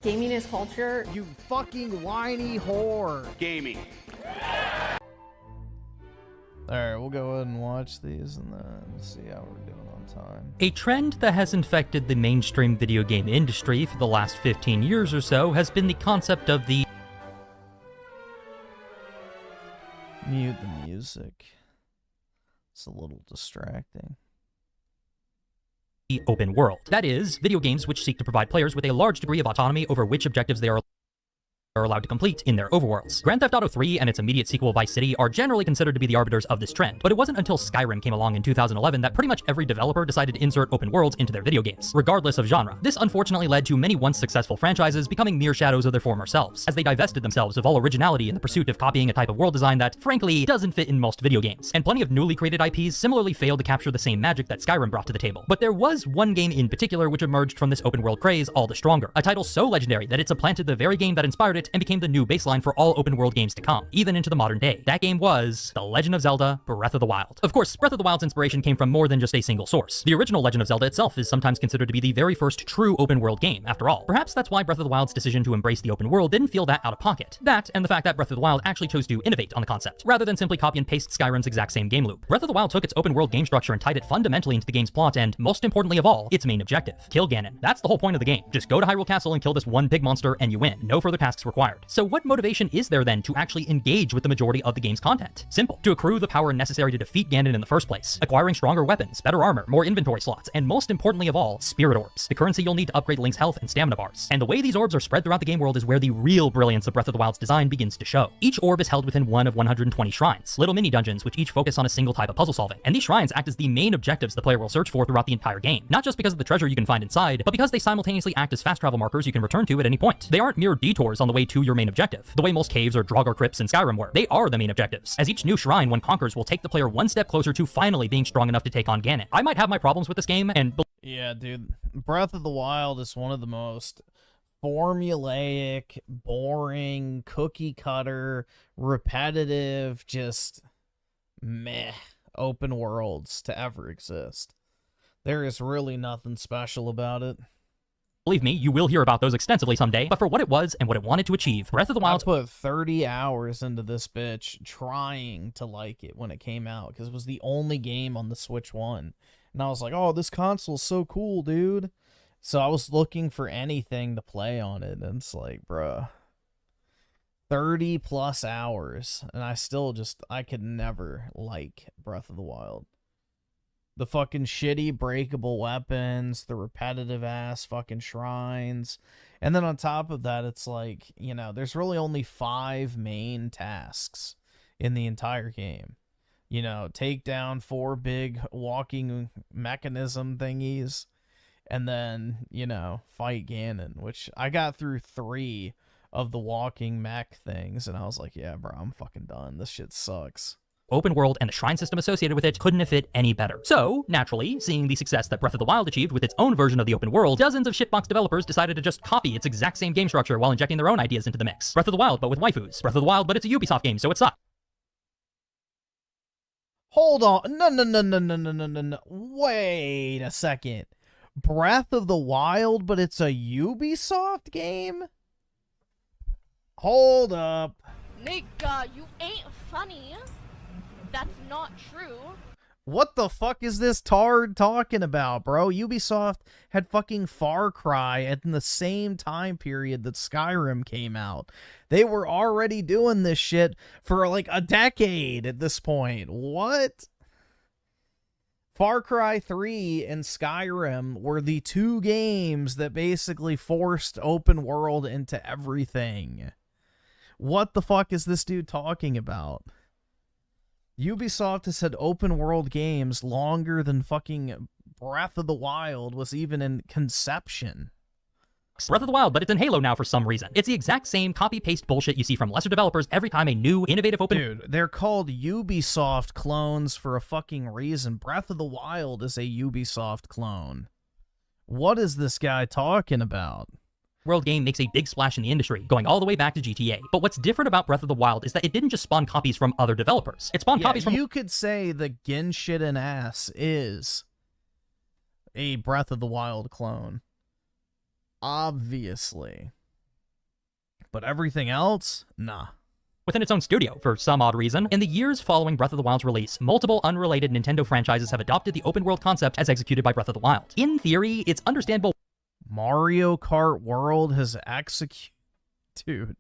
Gaming is culture. You fucking whiny whore. Gaming. Alright, we'll go ahead and watch these and then see how we're doing on time. A trend that has infected the mainstream video game industry for the last 15 years or so has been the concept of the Mute the music. It's a little distracting. open world. That is, video games which seek to provide players with a large degree of autonomy over which objectives they are allowed to complete in their overworlds. Grand Theft Auto 3 and its immediate sequel Vice City are generally considered to be the arbiters of this trend, but it wasn't until Skyrim came along in 2011 that pretty much every developer decided to insert open worlds into their video games, regardless of genre. This unfortunately led to many once successful franchises becoming mere shadows of their former selves, as they divested themselves of all originality in the pursuit of copying a type of world design that, frankly, doesn't fit in most video games. And plenty of newly created IPs similarly failed to capture the same magic that Skyrim brought to the table. But there was one game in particular which emerged from this open world craze all the stronger, a title so legendary that it supplanted the very game that inspired it and became the new baseline for all open world games to come, even into the modern day. That game was The Legend of Zelda: Breath of the Wild. Of course, Breath of the Wild's inspiration came from more than just a single source. The original Legend of Zelda itself is sometimes considered to be the very first true open world game, after all. Perhaps that's why Breath of the Wild's decision to embrace the open world didn't feel that out of pocket. That, and the fact that Breath of the Wild actually chose to innovate on the concept, rather than simply copy and paste Skyrim's exact same game loop. Breath of the Wild took its open world game structure and tied it fundamentally into the game's plot and, most importantly of all, its main objective: kill Ganon. That's the whole point of the game. Just go to Hyrule Castle and kill this one big monster and you win. No further tasks required. So what motivation is there then to actually engage with the majority of the game's content? Simple. To accrue the power necessary to defeat Ganon in the first place, acquiring stronger weapons, better armor, more inventory slots, and most importantly of all, spirit orbs, the currency you'll need to upgrade Link's health and stamina bars. And the way these orbs are spread throughout the game world is where the real brilliance of Breath of the Wild's design begins to show. Each orb is held within one of 120 shrines, little mini dungeons which each focus on a single type of puzzle solving. And these shrines act as the main objectives the player will search for throughout the entire game, not just because of the treasure you can find inside, but because they simultaneously act as fast travel markers you can return to at any point. They aren't mere detours on the way to your main objective, the way most caves or Draugr crypts in Skyrim were. They are the main objectives, as each new shrine one conquers will take the player one step closer to finally being strong enough to take on Ganon. I might have my problems with this game, and yeah, dude, Breath of the Wild is one of the most formulaic, boring, cookie cutter, repetitive, just meh open worlds to ever exist. There is really nothing special about it. Believe me, you will hear about those extensively someday, but for what it was and what it wanted to achieve, Breath of the Wild... I put 30 hours into this bitch trying to like it when it came out, because it was the only game on the Switch 1. And I was like, oh, this console's so cool, dude. So I was looking for anything to play on it, and it's like, bruh, 30 plus hours, and I could never like Breath of the Wild. The fucking shitty breakable weapons, the repetitive ass fucking shrines. And then on top of that, it's like, you know, there's really only 5 main tasks in the entire game. You know, take down 4 big walking mechanism thingies, and then, you know, fight Ganon, which I got through 3 of the walking mech things, and I was like, yeah, bro, I'm fucking done. This shit sucks. Open world and the shrine system associated with it couldn't have fit any better. So, naturally, seeing the success that Breath of the Wild achieved with its own version of the open world, dozens of shitbox developers decided to just copy its exact same game structure while injecting their own ideas into the mix. Breath of the Wild, but with waifus. Breath of the Wild, but it's a Ubisoft game, so it sucks. Hold on. No. Wait a second. Breath of the Wild, but it's a Ubisoft game? Hold up. Nigga, you ain't funny. That's not true. What the fuck is this tard talking about, bro? Ubisoft had fucking Far Cry at the same time period that Skyrim came out. They were already doing this shit for like a decade at this point. What? Far Cry 3 and Skyrim were the 2 games that basically forced open world into everything. What the fuck is this dude talking about? Ubisoft has had open world games longer than fucking Breath of the Wild was even in conception. Breath of the Wild, but it's in Halo now for some reason. It's the exact same copy-paste bullshit you see from lesser developers every time a new, innovative open... Dude, they're called Ubisoft clones for a fucking reason. Breath of the Wild is a Ubisoft clone. What is this guy talking about? World game makes a big splash in the industry, going all the way back to GTA. But what's different about Breath of the Wild is that it didn't just spawn copies from other developers. It spawned copies from... You could say the Genshin ass is a Breath of the Wild clone. Obviously. But everything else, nah. within its own studio for some odd reason. In the years following Breath of the Wild's release, multiple unrelated Nintendo franchises have adopted the open world concept as executed by Breath of the Wild. In theory, it's understandable. Mario Kart World has executed... Dude.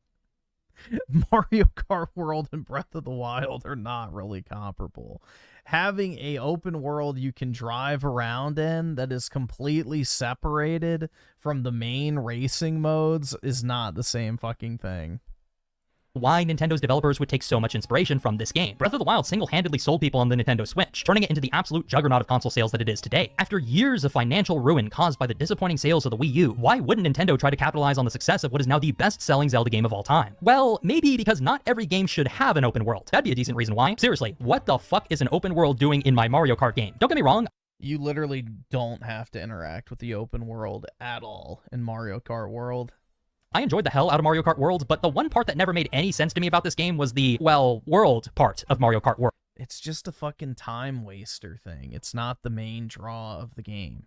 Mario Kart World and Breath of the Wild are not really comparable. Having a open world you can drive around in that is completely separated from the main racing modes is not the same fucking thing. Why Nintendo's developers would take so much inspiration from this game. Breath of the Wild single-handedly sold people on the Nintendo Switch, turning it into the absolute juggernaut of console sales that it is today. After years of financial ruin caused by the disappointing sales of the Wii U, why wouldn't Nintendo try to capitalize on the success of what is now the best-selling Zelda game of all time? Well, maybe because not every game should have an open world. That'd be a decent reason why. Seriously, what the fuck is an open world doing in my Mario Kart game? Don't get me wrong, You literally don't have to interact with the open world at all in Mario Kart World. I enjoyed the hell out of Mario Kart World, but the one part that never made any sense to me about this game was the, well, world part of Mario Kart World. It's just a fucking time waster thing. It's not the main draw of the game.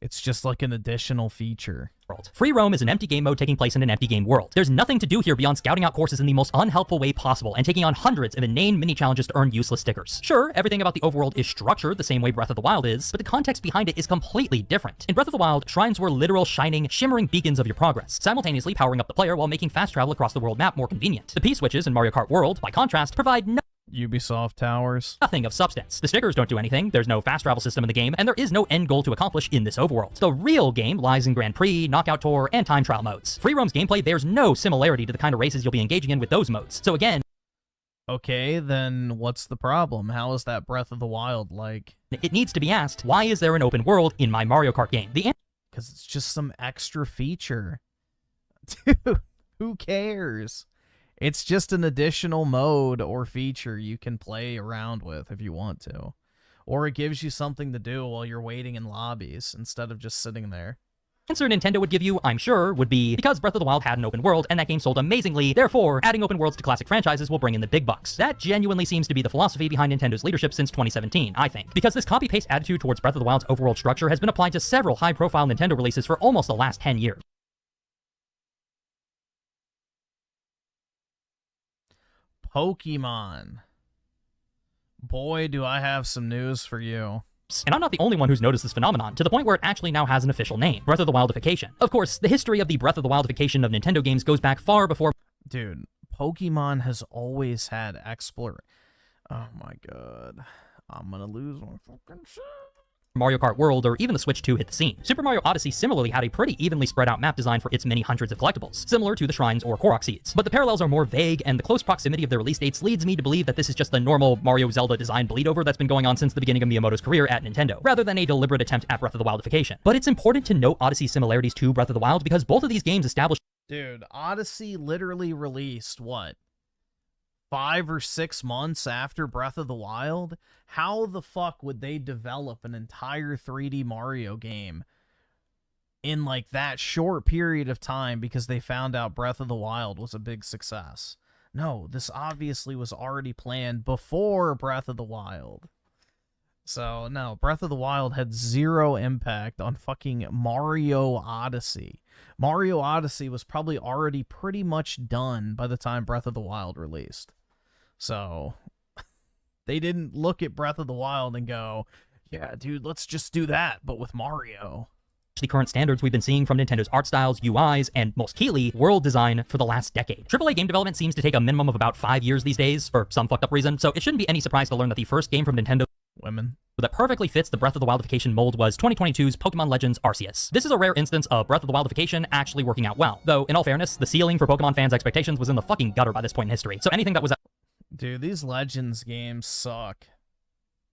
It's just like an additional feature. Free roam is an empty game mode taking place in an empty game world. There's nothing to do here beyond scouting out courses in the most unhelpful way possible and taking on hundreds of inane mini-challenges to earn useless stickers. Sure, everything about the overworld is structured the same way Breath of the Wild is, but the context behind it is completely different. In Breath of the Wild, shrines were literal shining, shimmering beacons of your progress, simultaneously powering up the player while making fast travel across the world map more convenient. The P-switches in Mario Kart World, by contrast, provide Ubisoft Towers. nothing of substance. The stickers don't do anything, there's no fast travel system in the game, and there is no end goal to accomplish in this overworld. The real game lies in Grand Prix, Knockout Tour, and time trial modes. Free roam's gameplay bears no similarity to the kind of races you'll be engaging in with those modes. So again, Okay, then what's the problem? How is that Breath of the Wild like? it needs to be asked, why is there an open world in my Mario Kart game? The answer Because it's just some extra feature. Dude, who cares? It's just an additional mode or feature you can play around with if you want to. Or it gives you something to do while you're waiting in lobbies instead of just sitting there. answer Nintendo would give you, I'm sure, would be because Breath of the Wild had an open world and that game sold amazingly, therefore adding open worlds to classic franchises will bring in the big bucks. That genuinely seems to be the philosophy behind Nintendo's leadership since 2017, I think. Because this copy-paste attitude towards Breath of the Wild's overworld structure has been applied to several high-profile Nintendo releases for almost the last 10 years. Pokemon. Boy, do I have some news for you. And I'm not the only one who's noticed this phenomenon, to the point where it actually now has an official name, Breath of the WiLDification. Of course, the history of the Breath of the WiLDification of Nintendo games goes back far before... Dude, Pokemon has always had Oh my god. I'm gonna lose my fucking shit. Mario Kart World or even the Switch 2 hit the scene. Super Mario Odyssey similarly had a pretty evenly spread out map design for its many hundreds of collectibles, similar to the shrines or Korok seeds. But the parallels are more vague, and the close proximity of their release dates leads me to believe that this is just the normal Mario Zelda design bleed over that's been going on since the beginning of Miyamoto's career at Nintendo, rather than a deliberate attempt at Breath of the WiLDification. But it's important to note Odyssey's similarities to Breath of the Wild because both of these games established... Dude, Odyssey literally released, what, 5 or 6 months after Breath of the Wild? How the fuck would they develop an entire 3D Mario game in like that short period of time because they found out Breath of the Wild was a big success? No, this obviously was already planned before Breath of the Wild. So, no, Breath of the Wild had zero impact on fucking Mario Odyssey. Mario Odyssey was probably already pretty much done by the time Breath of the Wild released. So, they didn't look at Breath of the Wild and go, yeah, dude, let's just do that, but with Mario. The current standards we've been seeing from Nintendo's art styles, UIs, and most keyly, world design for the last decade. AAA game development seems to take a minimum of about 5 years these days, for some fucked up reason, so it shouldn't be any surprise to learn that the first game from Nintendo that perfectly fits the Breath of the WiLDification mold was 2022's Pokemon Legends Arceus. This is a rare instance of Breath of the WiLDification actually working out well, though in all fairness, the ceiling for Pokemon fans' expectations was in the fucking gutter by this point in history, so anything that was Dude, these Legends games suck.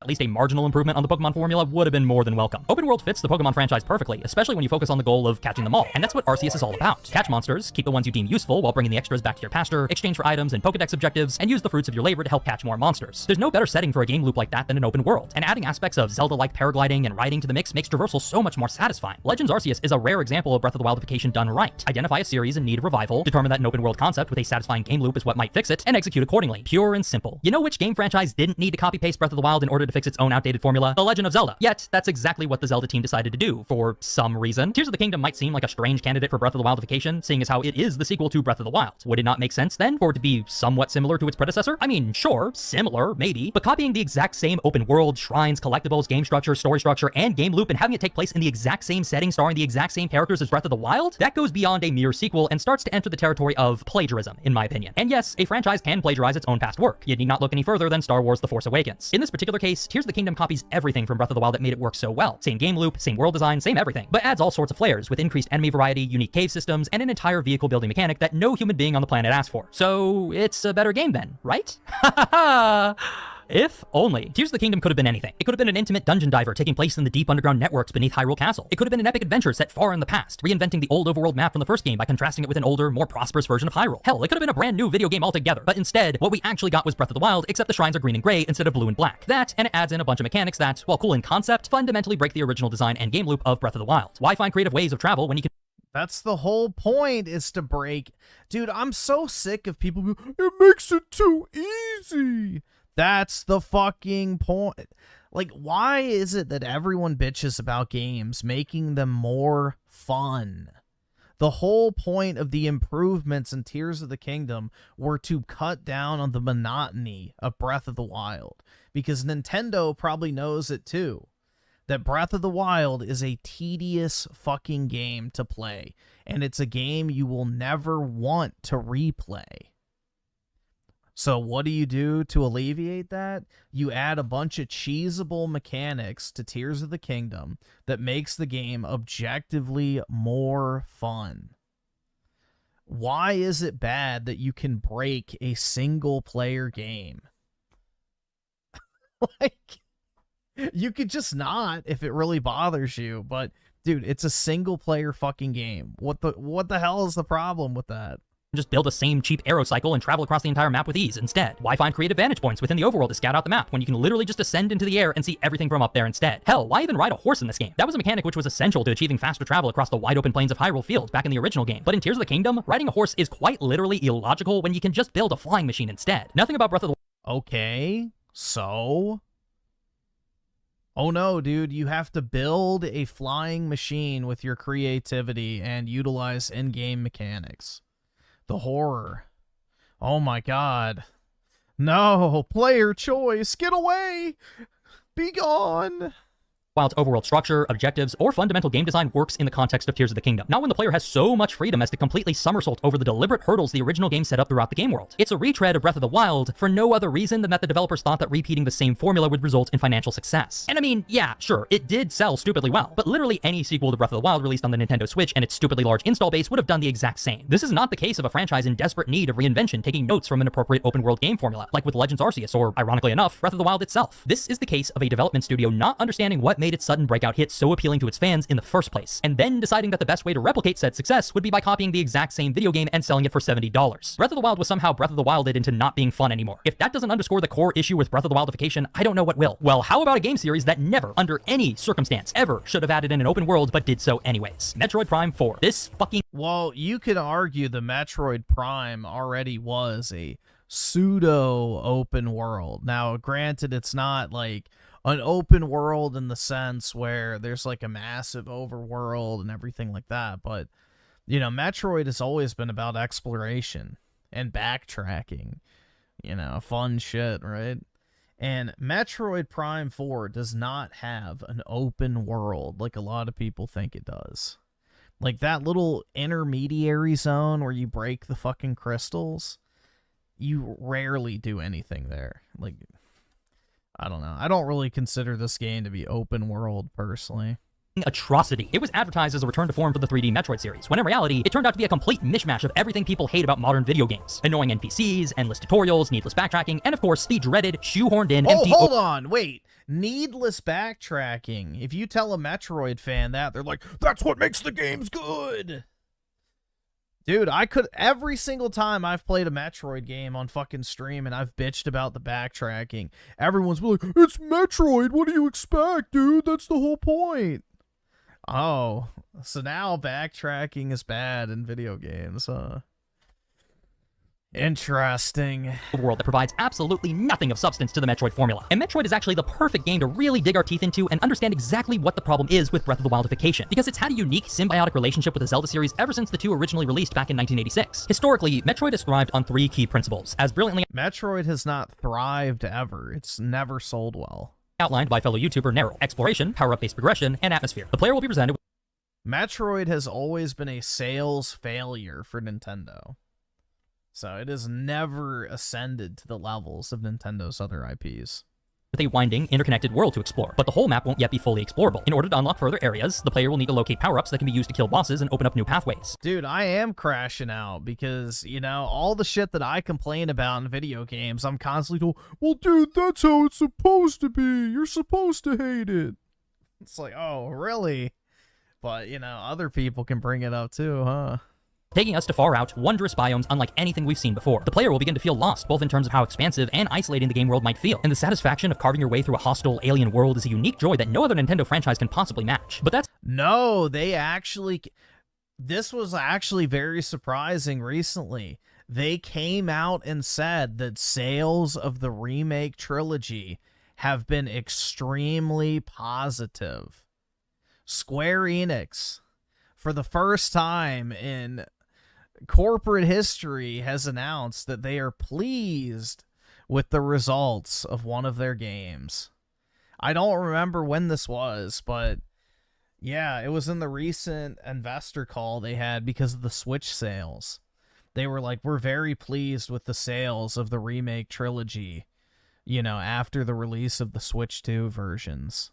at least a marginal improvement on the Pokemon formula would have been more than welcome. Open world fits the Pokemon franchise perfectly, especially when you focus on the goal of catching them all, and that's what Arceus is all about. Catch monsters, keep the ones you deem useful while bringing the extras back to your pasture, exchange for items and Pokedex objectives, and use the fruits of your labor to help catch more monsters. There's no better setting for a game loop like that than an open world, and adding aspects of Zelda-like paragliding and riding to the mix makes traversal so much more satisfying. Legends Arceus is a rare example of Breath of the WiLDification done right. Identify a series in need of revival, determine that an open world concept with a satisfying game loop is what might fix it, and execute accordingly. Pure and simple. You know which game franchise didn't need to copy-paste Breath of the Wild in order to fix its own outdated formula, The Legend of Zelda. Yet, that's exactly what the Zelda team decided to do, for some reason. Tears of the Kingdom might seem like a strange candidate for Breath of the WiLDification, seeing as how it is the sequel to Breath of the Wild. Would it not make sense, then, for it to be somewhat similar to its predecessor? I mean, sure, similar, maybe, but copying the exact same open world, shrines, collectibles, game structure, story structure, and game loop, and having it take place in the exact same setting, starring the exact same characters as Breath of the Wild? That goes beyond a mere sequel and starts to enter the territory of plagiarism, in my opinion. And yes, a franchise can plagiarize its own past work. You need not look any further than Star Wars The Force Awakens. In this particular case, Tears of the Kingdom copies everything from Breath of the Wild that made it work so well. Same game loop, same world design, same everything, but adds all sorts of flares with increased enemy variety, unique cave systems, and an entire vehicle building mechanic that no human being on the planet asked for. So it's a better game then, right? Ha ha ha! If only. Tears of the Kingdom could have been anything. It could have been an intimate dungeon diver taking place in the deep underground networks beneath Hyrule Castle. It could have been an epic adventure set far in the past, reinventing the old overworld map from the first game by contrasting it with an older, more prosperous version of Hyrule. Hell, it could have been a brand new video game altogether. But instead, what we actually got was Breath of the Wild, except the shrines are green and gray instead of blue and black. That, and it adds in a bunch of mechanics that, while cool in concept, fundamentally break the original design and game loop of Breath of the Wild. Why find creative ways of travel when you can... That's the whole point, is to break. Dude, I'm so sick of people who, it makes it too easy. That's the fucking point. Like, why is it that everyone bitches about games making them more fun? The whole point of the improvements in Tears of the Kingdom were to cut down on the monotony of Breath of the Wild, because Nintendo probably knows it too. That Breath of the Wild is a tedious fucking game to play, and it's a game you will never want to replay. So what do you do to alleviate that? You add a bunch of cheesable mechanics to Tears of the Kingdom that makes the game objectively more fun. Why is it bad that you can break a single-player game? Like, you could just not if it really bothers you, but dude, it's a single-player fucking game. What the hell is the problem with that? Just build a same cheap arrow cycle and travel across the entire map with ease instead. Why find creative vantage points within the overworld to scout out the map when you can literally just ascend into the air and see everything from up there instead? Hell, why even ride a horse in this game? That was a mechanic which was essential to achieving faster travel across the wide open plains of Hyrule Field back in the original game. But in Tears of the Kingdom, riding a horse is quite literally illogical when you can just build a flying machine instead. Nothing about Breath of the... Okay, so... Oh no, dude, you have to build a flying machine with your creativity and utilize in-game mechanics. The horror. Oh my god. No, player choice. Get away. Be gone. Wild's overworld structure, objectives, or fundamental game design works in the context of Tears of the Kingdom. Not when the player has so much freedom as to completely somersault over the deliberate hurdles the original game set up throughout the game world. It's a retread of Breath of the Wild for no other reason than that the developers thought that repeating the same formula would result in financial success. And I mean, yeah, sure, it did sell stupidly well, but literally any sequel to Breath of the Wild released on the Nintendo Switch and its stupidly large install base would have done the exact same. This is not the case of a franchise in desperate need of reinvention taking notes from an appropriate open world game formula, like with Legends Arceus, or ironically enough, Breath of the Wild itself. This is the case of a development studio not understanding what made its sudden breakout hit so appealing to its fans in the first place, and then deciding that the best way to replicate said success would be by copying the exact same video game and selling it for $70. Breath of the Wild was somehow Breath of the Wilded into not being fun anymore. If that doesn't underscore the core issue with Breath of the WiLDification, I don't know what will. Well, how about a game series that never, under any circumstance, ever should have added in an open world, but did so anyways? Metroid Prime 4. This fucking... Well, you could argue the Metroid Prime already was a pseudo open world. Now, granted, it's not like an open world in the sense where there's like a massive overworld and everything like that, but you know, Metroid has always been about exploration and backtracking, you know, fun shit, right? And Metroid Prime 4 does not have an open world like a lot of people think it does. Like that little intermediary zone where you break the fucking crystals, you rarely do anything there. Like, I don't know. I don't really consider this game to be open world, personally. Atrocity. It was advertised as a return to form for the 3D Metroid series, when in reality, it turned out to be a complete mishmash of everything people hate about modern video games. Annoying NPCs, endless tutorials, needless backtracking, and of course, the dreaded, shoehorned in, empty... Oh, hold on, wait. Needless backtracking. If you tell a Metroid fan that, they're like, that's what makes the games good! Dude, every single time I've played a Metroid game on fucking stream and I've bitched about the backtracking, everyone's like, it's Metroid, what do you expect, dude? That's the whole point. Oh, so now backtracking is bad in video games, huh? Interesting. World that provides absolutely nothing of substance to the Metroid formula. And Metroid is actually the perfect game to really dig our teeth into and understand exactly what the problem is with Breath of the WiLDification, because it's had a unique symbiotic relationship with the Zelda series ever since the two originally released back in 1986. Historically, Metroid has thrived on 3 key principles, as brilliantly Metroid has not thrived ever. It's never sold well. outlined by fellow YouTuber Nero: exploration, power-up based progression, and atmosphere. The player will be presented with Metroid has always been a sales failure for Nintendo. So it has never ascended to the levels of Nintendo's other IPs. a winding, interconnected world to explore, but the whole map won't yet be fully explorable. In order to unlock further areas, the player will need to locate power-ups that can be used to kill bosses and open up new pathways. Dude, I am crashing out because, you know, all the shit that I complain about in video games, I'm constantly told, well, dude, that's how it's supposed to be. You're supposed to hate it. It's like, oh, really? But, you know, other people can bring it up too, huh? Taking us to far-out, wondrous biomes unlike anything we've seen before. The player will begin to feel lost, both in terms of how expansive and isolating the game world might feel, and the satisfaction of carving your way through a hostile, alien world is a unique joy that no other Nintendo franchise can possibly match. But that's... No, they actually... This was actually very surprising recently. They came out and said that sales of the remake trilogy have been extremely positive. Square Enix, for the first time in corporate history, has announced that they are pleased with the results of one of their games. I don't remember when this was, but yeah, it was in the recent investor call they had because of the Switch sales. They were like, we're very pleased with the sales of the remake trilogy, you know, after the release of the Switch 2 versions.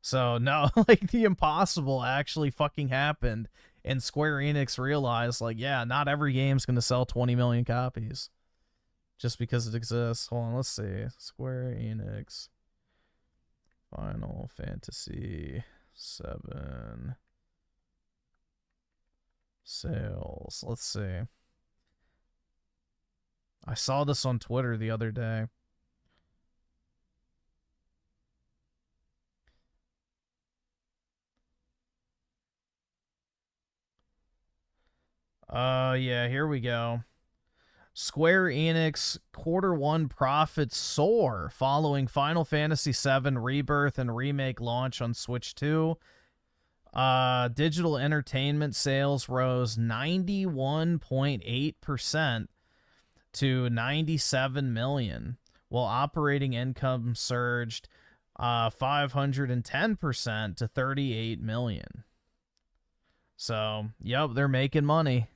So, no, like, the impossible actually fucking happened. And Square Enix realized, like, yeah, not every game's going to sell 20 million copies just because it exists. Hold on, let's see. Square Enix Final Fantasy 7 sales. Let's see. I saw this on Twitter the other day. Yeah, here we go. Square Enix Q1 profits soar following Final Fantasy VII Rebirth and Remake launch on Switch 2. Digital entertainment sales rose 91.8% to 97 million, while operating income surged 510% to 38 million. So, yep, they're making money.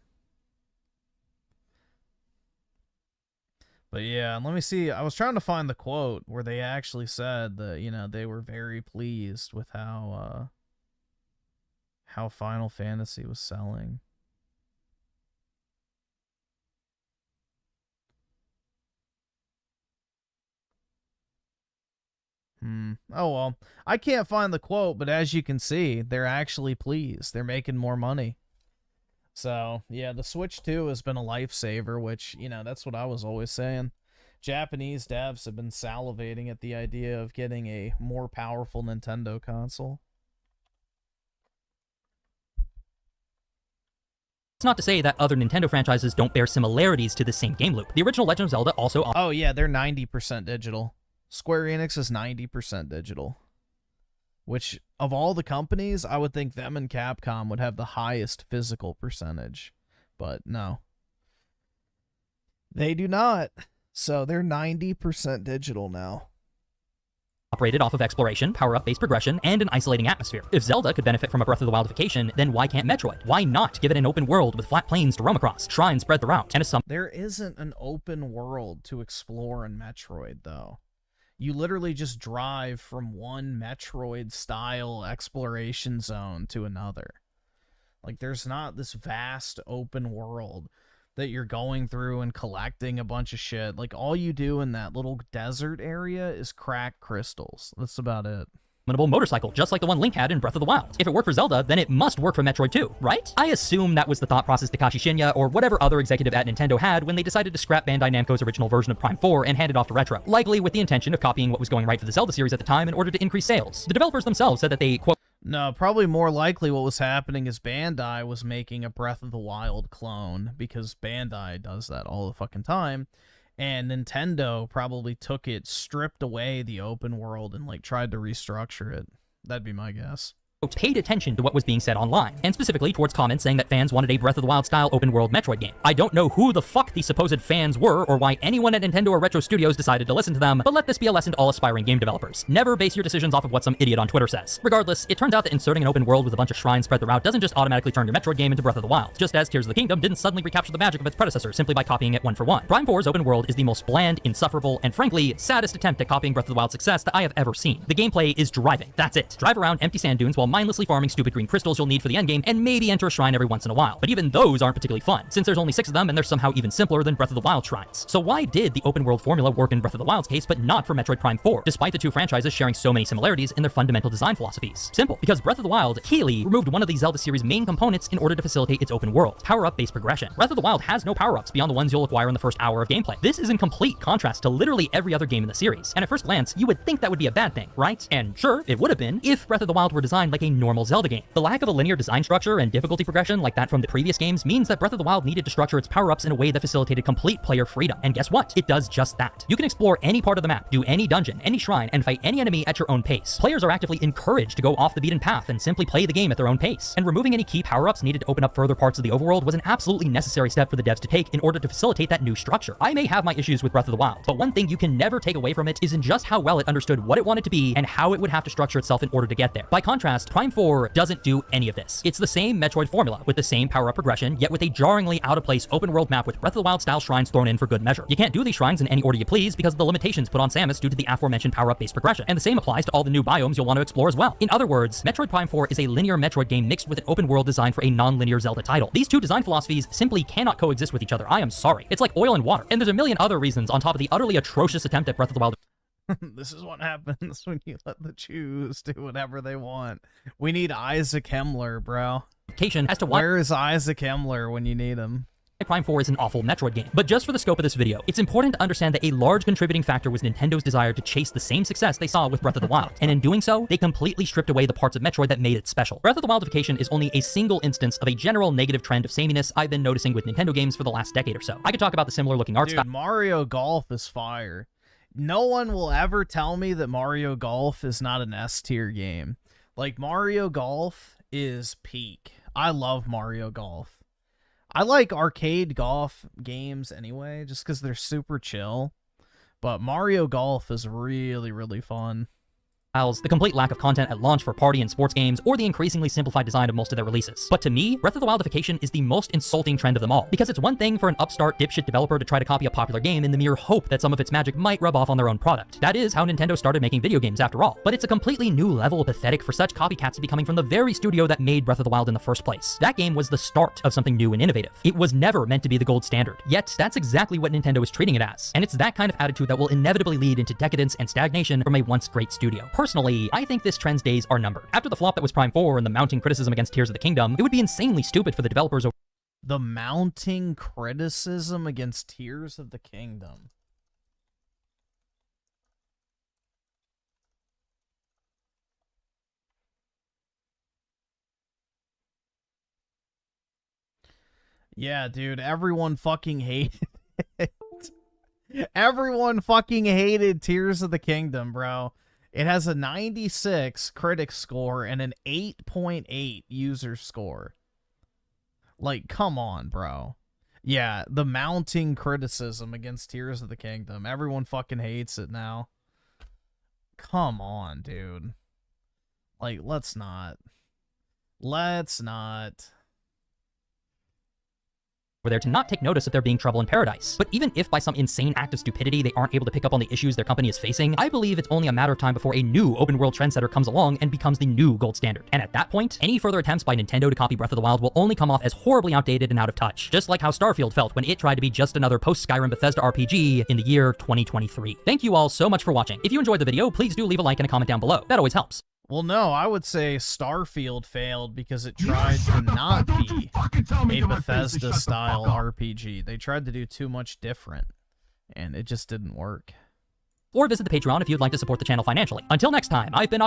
But yeah, let me see. I was trying to find the quote where they actually said that, you know, they were very pleased with how Final Fantasy was selling. Oh, well, I can't find the quote, but as you can see, they're actually pleased. They're making more money. So, yeah, the Switch 2 has been a lifesaver, which, you know, that's what I was always saying. Japanese devs have been salivating at the idea of getting a more powerful Nintendo console. It's not to say that other Nintendo franchises don't bear similarities to the same game loop. The original Legend of Zelda also... Oh, yeah, they're 90% digital. Square Enix is 90% digital. Which, of all the companies, I would think them and Capcom would have the highest physical percentage. But no. They do not. So they're 90% digital now. Operated off of exploration, power-up based progression, and an isolating atmosphere. If Zelda could benefit from a Breath of the WiLDification, then why can't Metroid? Why not give it an open world with flat plains to roam across, shrines spread throughout, and a There isn't an open world to explore in Metroid, though. You literally just drive from one Metroid-style exploration zone to another. Like, there's not this vast open world that you're going through and collecting a bunch of shit. Like, all you do in that little desert area is crack crystals. That's about it. Motorcycle, just like the one Link had in Breath of the Wild. If it worked for Zelda, then it must work for Metroid too, right? I assume that was the thought process Takashi Shinya or whatever other executive at Nintendo had when they decided to scrap Bandai Namco's original version of Prime 4 and hand it off to Retro, likely with the intention of copying what was going right for the Zelda series at the time in order to increase sales. The developers themselves said that they, quote, No, probably more likely what was happening is Bandai was making a Breath of the Wild clone, because Bandai does that all the fucking time. And Nintendo probably took it, stripped away the open world, and like tried to restructure it. That'd be my guess. Paid attention to what was being said online, and specifically towards comments saying that fans wanted a Breath of the Wild style open world Metroid game. I don't know who the fuck these supposed fans were or why anyone at Nintendo or Retro Studios decided to listen to them, but let this be a lesson to all aspiring game developers. Never base your decisions off of what some idiot on Twitter says. Regardless, it turns out that inserting an open world with a bunch of shrines spread throughout doesn't just automatically turn your Metroid game into Breath of the Wild, just as Tears of the Kingdom didn't suddenly recapture the magic of its predecessor simply by copying it one for one. Prime 4's open world is the most bland, insufferable, and frankly, saddest attempt at copying Breath of the Wild's success that I have ever seen. The gameplay is driving. That's it. Drive around empty sand dunes while mindlessly farming stupid green crystals you'll need for the endgame, and maybe enter a shrine every once in a while. But even those aren't particularly fun, since there's only 6 of them and they're somehow even simpler than Breath of the Wild shrines. So why did the open world formula work in Breath of the Wild's case, but not for Metroid Prime 4, despite the two franchises sharing so many similarities in their fundamental design philosophies? Simple, because Breath of the Wild clearly removed one of the Zelda series' main components in order to facilitate its open world, power-up based progression. Breath of the Wild has no power-ups beyond the ones you'll acquire in the first hour of gameplay. This is in complete contrast to literally every other game in the series, and at first glance, you would think that would be a bad thing, right? And sure, it would have been if Breath of the Wild were designed like a normal Zelda game. The lack of a linear design structure and difficulty progression like that from the previous games means that Breath of the Wild needed to structure its power-ups in a way that facilitated complete player freedom. And guess what? It does just that. You can explore any part of the map, do any dungeon, any shrine, and fight any enemy at your own pace. Players are actively encouraged to go off the beaten path and simply play the game at their own pace. And removing any key power-ups needed to open up further parts of the overworld was an absolutely necessary step for the devs to take in order to facilitate that new structure. I may have my issues with Breath of the Wild, but one thing you can never take away from it is in just how well it understood what it wanted to be and how it would have to structure itself in order to get there. By contrast, Prime 4 doesn't do any of this. It's the same Metroid formula with the same power-up progression, yet with a jarringly out-of-place open-world map with Breath of the Wild style shrines thrown in for good measure. You can't do these shrines in any order you please because of the limitations put on Samus due to the aforementioned power-up based progression, and the same applies to all the new biomes you'll want to explore as well. In other words, Metroid Prime 4 is a linear Metroid game mixed with an open-world design for a non-linear Zelda title. These two design philosophies simply cannot coexist with each other. I am sorry. It's like oil and water, and there's a million other reasons on top of the utterly atrocious attempt at Breath of the Wild. This is what happens when you let the choose do whatever they want. We need Isaac Himmler, bro. As to why Where is Isaac Himmler when you need him? Prime 4 is an awful Metroid game. But just for the scope of this video, it's important to understand that a large contributing factor was Nintendo's desire to chase the same success they saw with Breath of the Wild, and in doing so, they completely stripped away the parts of Metroid that made it special. Breath of the WiLDification is only a single instance of a general negative trend of sameness I've been noticing with Nintendo games for the last decade or so. I could talk about the similar looking art style. Mario Golf is fire. No one will ever tell me that Mario Golf is not an S tier game. Like, Mario Golf is peak. I love Mario Golf. I like arcade golf games anyway, just because they're super chill. But Mario Golf is really, really fun. The complete lack of content at launch for party and sports games, or the increasingly simplified design of most of their releases. But to me, Breath of the WiLDification is the most insulting trend of them all, because it's one thing for an upstart dipshit developer to try to copy a popular game in the mere hope that some of its magic might rub off on their own product. That is how Nintendo started making video games after all. But it's a completely new level of pathetic for such copycats to be coming from the very studio that made Breath of the Wild in the first place. That game was the start of something new and innovative. It was never meant to be the gold standard. Yet, that's exactly what Nintendo is treating it as. And it's that kind of attitude that will inevitably lead into decadence and stagnation from a once great studio. Personally, I think this trend's days are numbered. After the flop that was Prime 4 and the mounting criticism against Tears of the Kingdom, it would be insanely stupid for the developers over the mounting criticism against Tears of the Kingdom. Yeah, dude, everyone fucking hated it. Everyone fucking hated Tears of the Kingdom, bro. It has a 96 critic score and an 8.8 user score. Like, come on, bro. Yeah, the mounting criticism against Tears of the Kingdom. Everyone fucking hates it now. Come on, dude. Like, let's not. Let's not. there to not take notice of there being trouble in paradise. But even if by some insane act of stupidity they aren't able to pick up on the issues their company is facing, I believe it's only a matter of time before a new open world trendsetter comes along and becomes the new gold standard. And at that point, any further attempts by Nintendo to copy Breath of the Wild will only come off as horribly outdated and out of touch, just like how Starfield felt when it tried to be just another post-Skyrim Bethesda RPG in the year 2023. Thank you all so much for watching. If you enjoyed the video, please do leave a like and a comment down below. That always helps. Well, no, I would say Starfield failed because it tried to not be a Bethesda-style RPG. They tried to do too much different, and it just didn't work. Or visit the Patreon if you'd like to support the channel financially. Until next time, I've been...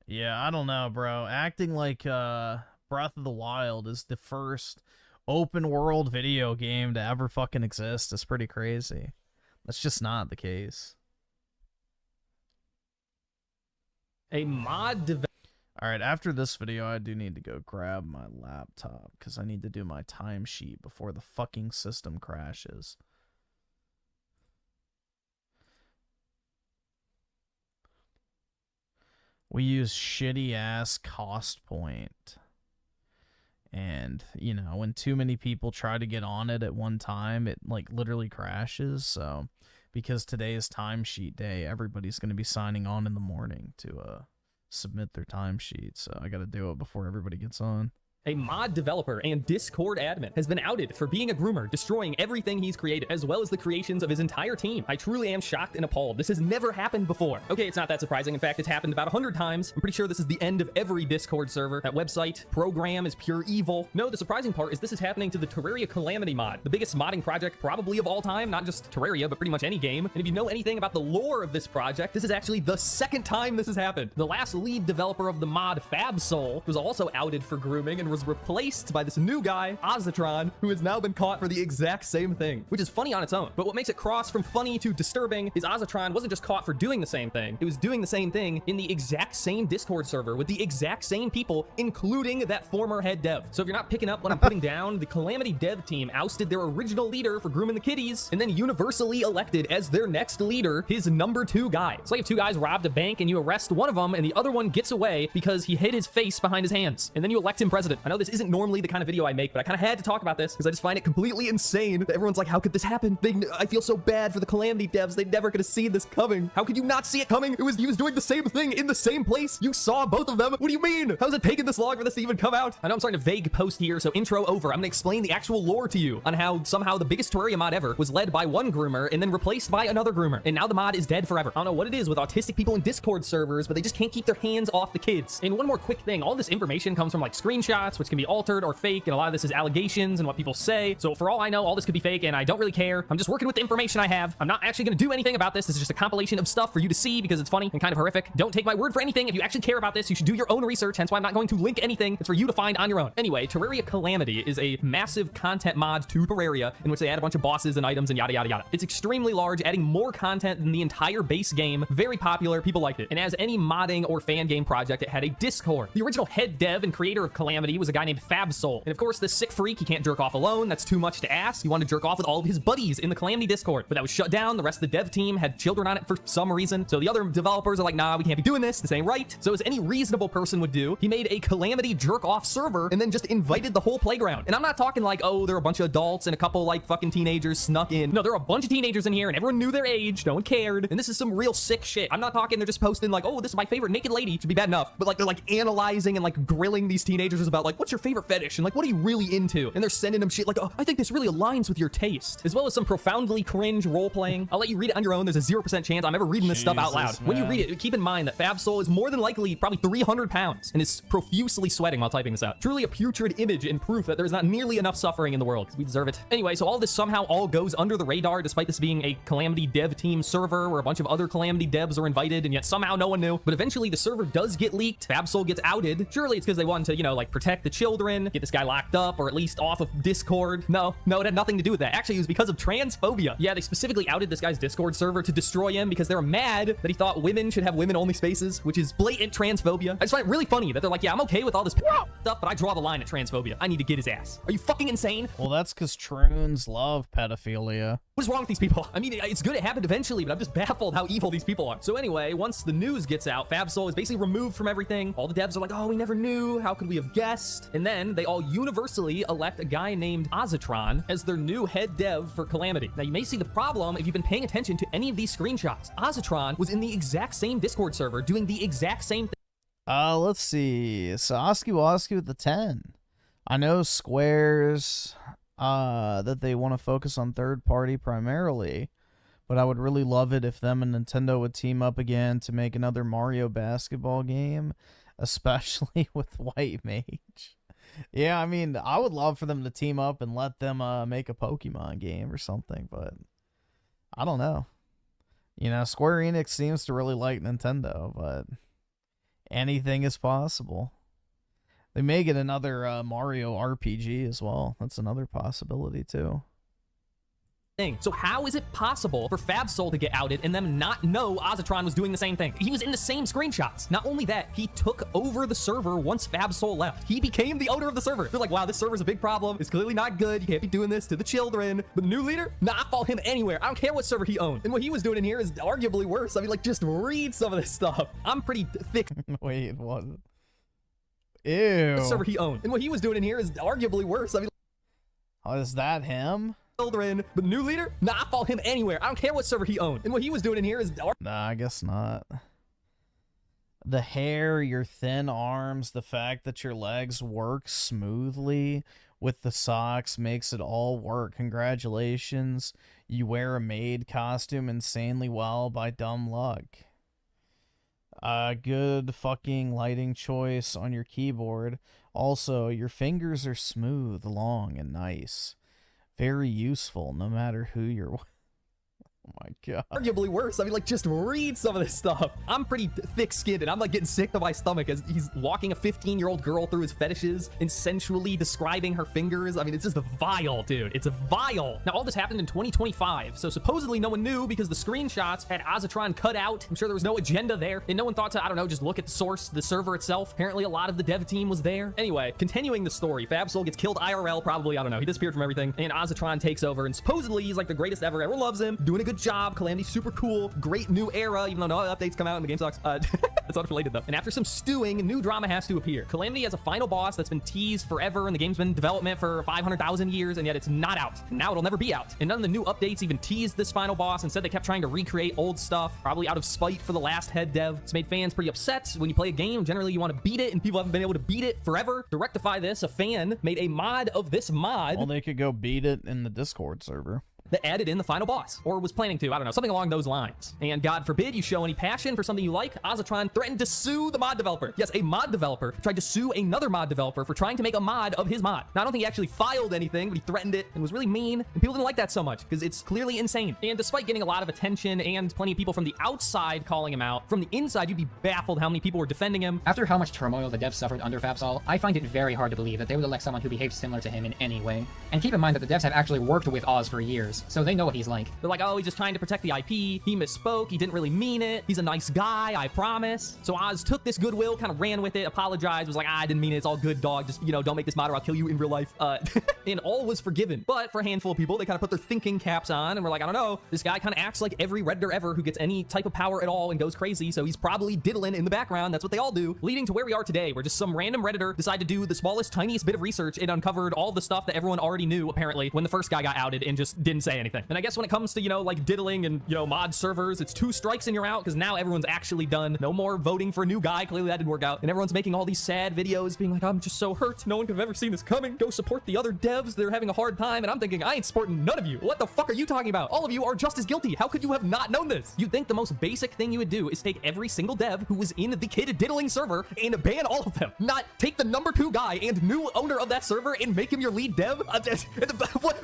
Yeah, I don't know, bro. Acting like Breath of the Wild is the first open world video game to ever fucking exist is pretty crazy. That's just not the case. A mod Alright, after this video, I do need to go grab my laptop because I need to do my timesheet before the fucking system crashes. We use shitty ass cost point. And, you know, when too many people try to get on it at one time, it like literally crashes. So, because today is timesheet day, everybody's going to be signing on in the morning to submit their timesheet. So, I got to do it before everybody gets on. A mod developer and Discord admin has been outed for being a groomer, destroying everything he's created, as well as the creations of his entire team. I truly am shocked and appalled. This has never happened before. Okay, it's not that surprising. In fact, it's happened about 100 times. I'm pretty sure this is the end of every Discord server. That website program is pure evil. No, the surprising part is this is happening to the Terraria Calamity mod, the biggest modding project probably of all time, not just Terraria, but pretty much any game. And if you know anything about the lore of this project, this is actually the second time this has happened. The last lead developer of the mod, FabSoul, was also outed for grooming and was replaced by this new guy, Ozatron, who has now been caught for the exact same thing, which is funny on its own. But what makes it cross from funny to disturbing is Ozatron wasn't just caught for doing the same thing, it was doing the same thing in the exact same Discord server with the exact same people, including that former head dev. So if you're not picking up what I'm putting down, the Calamity dev team ousted their original leader for grooming the kitties, and then universally elected as their next leader his number 2 guy. It's like if 2 guys robbed a bank and you arrest one of them and the other one gets away because he hid his face behind his hands, and then you elect him president. I know this isn't normally the kind of video I make, but I kind of had to talk about this because I just find it completely insane that everyone's like, how could this happen? I feel so bad for the Calamity devs. They never could have seen this coming. How could you not see it coming? He was doing the same thing in the same place. You saw both of them. What do you mean? How's it taking this long for this to even come out? I know I'm starting to vague post here, so intro over. I'm gonna explain the actual lore to you on how somehow the biggest Terraria mod ever was led by one groomer and then replaced by another groomer, and now the mod is dead forever. I don't know what it is with autistic people in Discord servers, but they just can't keep their hands off the kids. And one more quick thing, all this information comes from like screenshots, which can be altered or fake, and a lot of this is allegations and what people say. So for all I know, all this could be fake, and I don't really care. I'm just working with the information I have. I'm not actually going to do anything about this. This is just a compilation of stuff for you to see because it's funny and kind of horrific. Don't take my word for anything. If you actually care about this, you should do your own research, hence why I'm not going to link anything. It's for you to find on your own. Anyway, Terraria Calamity is a massive content mod to Terraria in which they add a bunch of bosses and items and yada yada yada. It's extremely large, adding more content than the entire base game. Very popular, people liked it. And as any modding or fan game project, it had a Discord. The original head dev and creator of Calamity was a guy named FabSoul. And of course, this sick freak, he can't jerk off alone. That's too much to ask. He wanted to jerk off with all of his buddies in the Calamity Discord, but that was shut down. The rest of the dev team had children on it for some reason. So the other developers are like, nah, we can't be doing this. This ain't right. So as any reasonable person would do, he made a Calamity jerk off server and then just invited the whole playground. And I'm not talking like, oh, there are a bunch of adults and a couple like fucking teenagers snuck in. No, there are a bunch of teenagers in here and everyone knew their age. No one cared. And this is some real sick shit. I'm not talking they're just posting like, oh, this is my favorite naked lady. Should be bad enough. But like, they're like analyzing and like grilling these teenagers about like, what's your favorite fetish? And like, what are you really into? And they're sending them shit like, oh, I think this really aligns with your taste, as well as some profoundly cringe role-playing. I'll let you read it on your own. There's a 0% chance I'm ever reading this stuff out loud. When you read it, keep in mind that FabSoul is more than likely probably 300 pounds and is profusely sweating while typing this out. Truly a putrid image and proof that there is not nearly enough suffering in the world. We deserve it. Anyway, so all this somehow all goes under the radar, despite this being a Calamity dev team server where a bunch of other Calamity devs are invited, and yet somehow no one knew. But eventually the server does get leaked. FabSoul gets outed. Surely it's because they wanted to, you know, like protect the children, get this guy locked up, or at least off of Discord. No, it had nothing to do with that. Actually, it was because of transphobia. Yeah, they specifically outed this guy's Discord server to destroy him because they were mad that he thought women should have women-only spaces, which is blatant transphobia. I just find it really funny that they're like, yeah, I'm okay with all this stuff, but I draw the line at transphobia. I need to get his ass. Are you fucking insane? Well, that's because troons love pedophilia. What is wrong with these people? I mean, it's good it happened eventually, but I'm just baffled how evil these people are. So anyway, once the news gets out, FabSoul is basically removed from everything. All the devs are like, oh, we never knew. How could we have guessed? And then they all universally elect a guy named Ozatron as their new head dev for Calamity. Now, you may see the problem if you've been paying attention to any of these screenshots. Ozatron was in the exact same Discord server doing the exact same thing. Let's see. So Oski Woski with the 10. I know Square's that they want to focus on third party primarily, but I would really love it if them and Nintendo would team up again to make another Mario basketball game, especially with White Mage. Yeah, I mean, I would love for them to team up and let them make a Pokemon game or something, but I don't know. You know, Square Enix seems to really like Nintendo, but Anything is possible. They may get another Mario RPG as well. That's another possibility too. So how is it possible for Fabsol to get outed and them not know Ozatron was doing the same thing? He was in the same screenshots. Not only that, he took over the server once Fabsol left. He became the owner of the server. They're like, wow, this server's a big problem. It's clearly not good. You can't be doing this to the children. But the new leader, not follow him anywhere. I don't care what server he owned. And what he was doing in here is arguably worse. I mean, like, just read some of this stuff. I'm pretty thick. Wait, what? Ew. The server he owned. And what he was doing in here is arguably worse. I mean, oh, is that him? children. But the new leader, not follow him anywhere. I don't care what server he owned. And what he was doing in here is Nah, I guess not. The hair, your thin arms, the fact that your legs work smoothly with the socks makes it all work. Congratulations. You wear a maid costume insanely well by dumb luck. Good fucking lighting choice on your keyboard. Also, your fingers are smooth, long, and nice. Very useful, no matter who you're... Oh my god. arguably worse. I mean, like, just read some of this stuff. I'm pretty thick-skinned, and I'm, like, getting sick to my stomach as he's walking a 15-year-old girl through his fetishes and sensually describing her fingers. I mean, it's just vile, dude. It's vile. Now, all this happened in 2025, so supposedly no one knew because the screenshots had Ozatron cut out. I'm sure there was no agenda there, and no one thought to, I don't know, just look at the source, the server itself. Apparently, a lot of the dev team was there. Anyway, continuing the story, Fabsol gets killed IRL, probably, I don't know. He disappeared from everything, and Ozatron takes over, and supposedly he's, like, the greatest ever. Everyone loves him, doing a good job. Calamity's super cool, great new era, even though no updates come out and the game sucks. That's unrelated though. And after some stewing, new drama has to appear. Calamity has a final boss that's been teased forever, and the game's been in development for 500,000 years, and yet it's not out. And now it'll never be out. And none of the new updates even teased this final boss. Instead, they kept trying to recreate old stuff, probably out of spite for the last head dev. It's made fans pretty upset. When you play a game, generally you want to beat it, and people haven't been able to beat it forever. To rectify this, a fan made a mod of this mod. Well, they could go beat it in the Discord server that added in the final boss, or was planning to, I don't know, something along those lines. And God forbid you show any passion for something you like, Ozatron threatened to sue the mod developer. Yes, a mod developer tried to sue another mod developer for trying to make a mod of his mod. Now, I don't think he actually filed anything, but he threatened it and was really mean, and people didn't like that so much because it's clearly insane. And despite getting a lot of attention and plenty of people from the outside calling him out, from the inside, you'd be baffled how many people were defending him. After how much turmoil the devs suffered under Fabsol, I find it very hard to believe that they would elect someone who behaves similar to him in any way. And keep in mind that the devs have actually worked with Oz for years, so they know what he's like. They're like, oh, he's just trying to protect the IP. He misspoke. He didn't really mean it. He's a nice guy, I promise. So Oz took this goodwill, kind of ran with it, apologized, was like, I didn't mean it. It's all good, dog. Just, you know, don't make this mod or I'll kill you in real life. And all was forgiven. But for a handful of people, they kind of put their thinking caps on and were like, I don't know. This guy kind of acts like every Redditor ever who gets any type of power at all and goes crazy. So he's probably diddling in the background. That's what they all do. Leading to where we are today, where just some random Redditor decided to do the smallest, tiniest bit of research and uncovered all the stuff that everyone already knew, apparently, when the first guy got outed and just didn't say anything. And I guess when it comes to, you know, like diddling and, you know, mod servers, it's 2 strikes and you're out because now everyone's actually done. No more voting for a new guy. Clearly that didn't work out. And everyone's making all these sad videos being like, I'm just so hurt. No one could have ever seen this coming. Go support the other devs. They're having a hard time. And I'm thinking, I ain't supporting none of you. What the fuck are you talking about? All of you are just as guilty. How could you have not known this? You'd think the most basic thing you would do is take every single dev who was in the kid diddling server and ban all of them. Not take the number 2 guy and new owner of that server and make him your lead dev.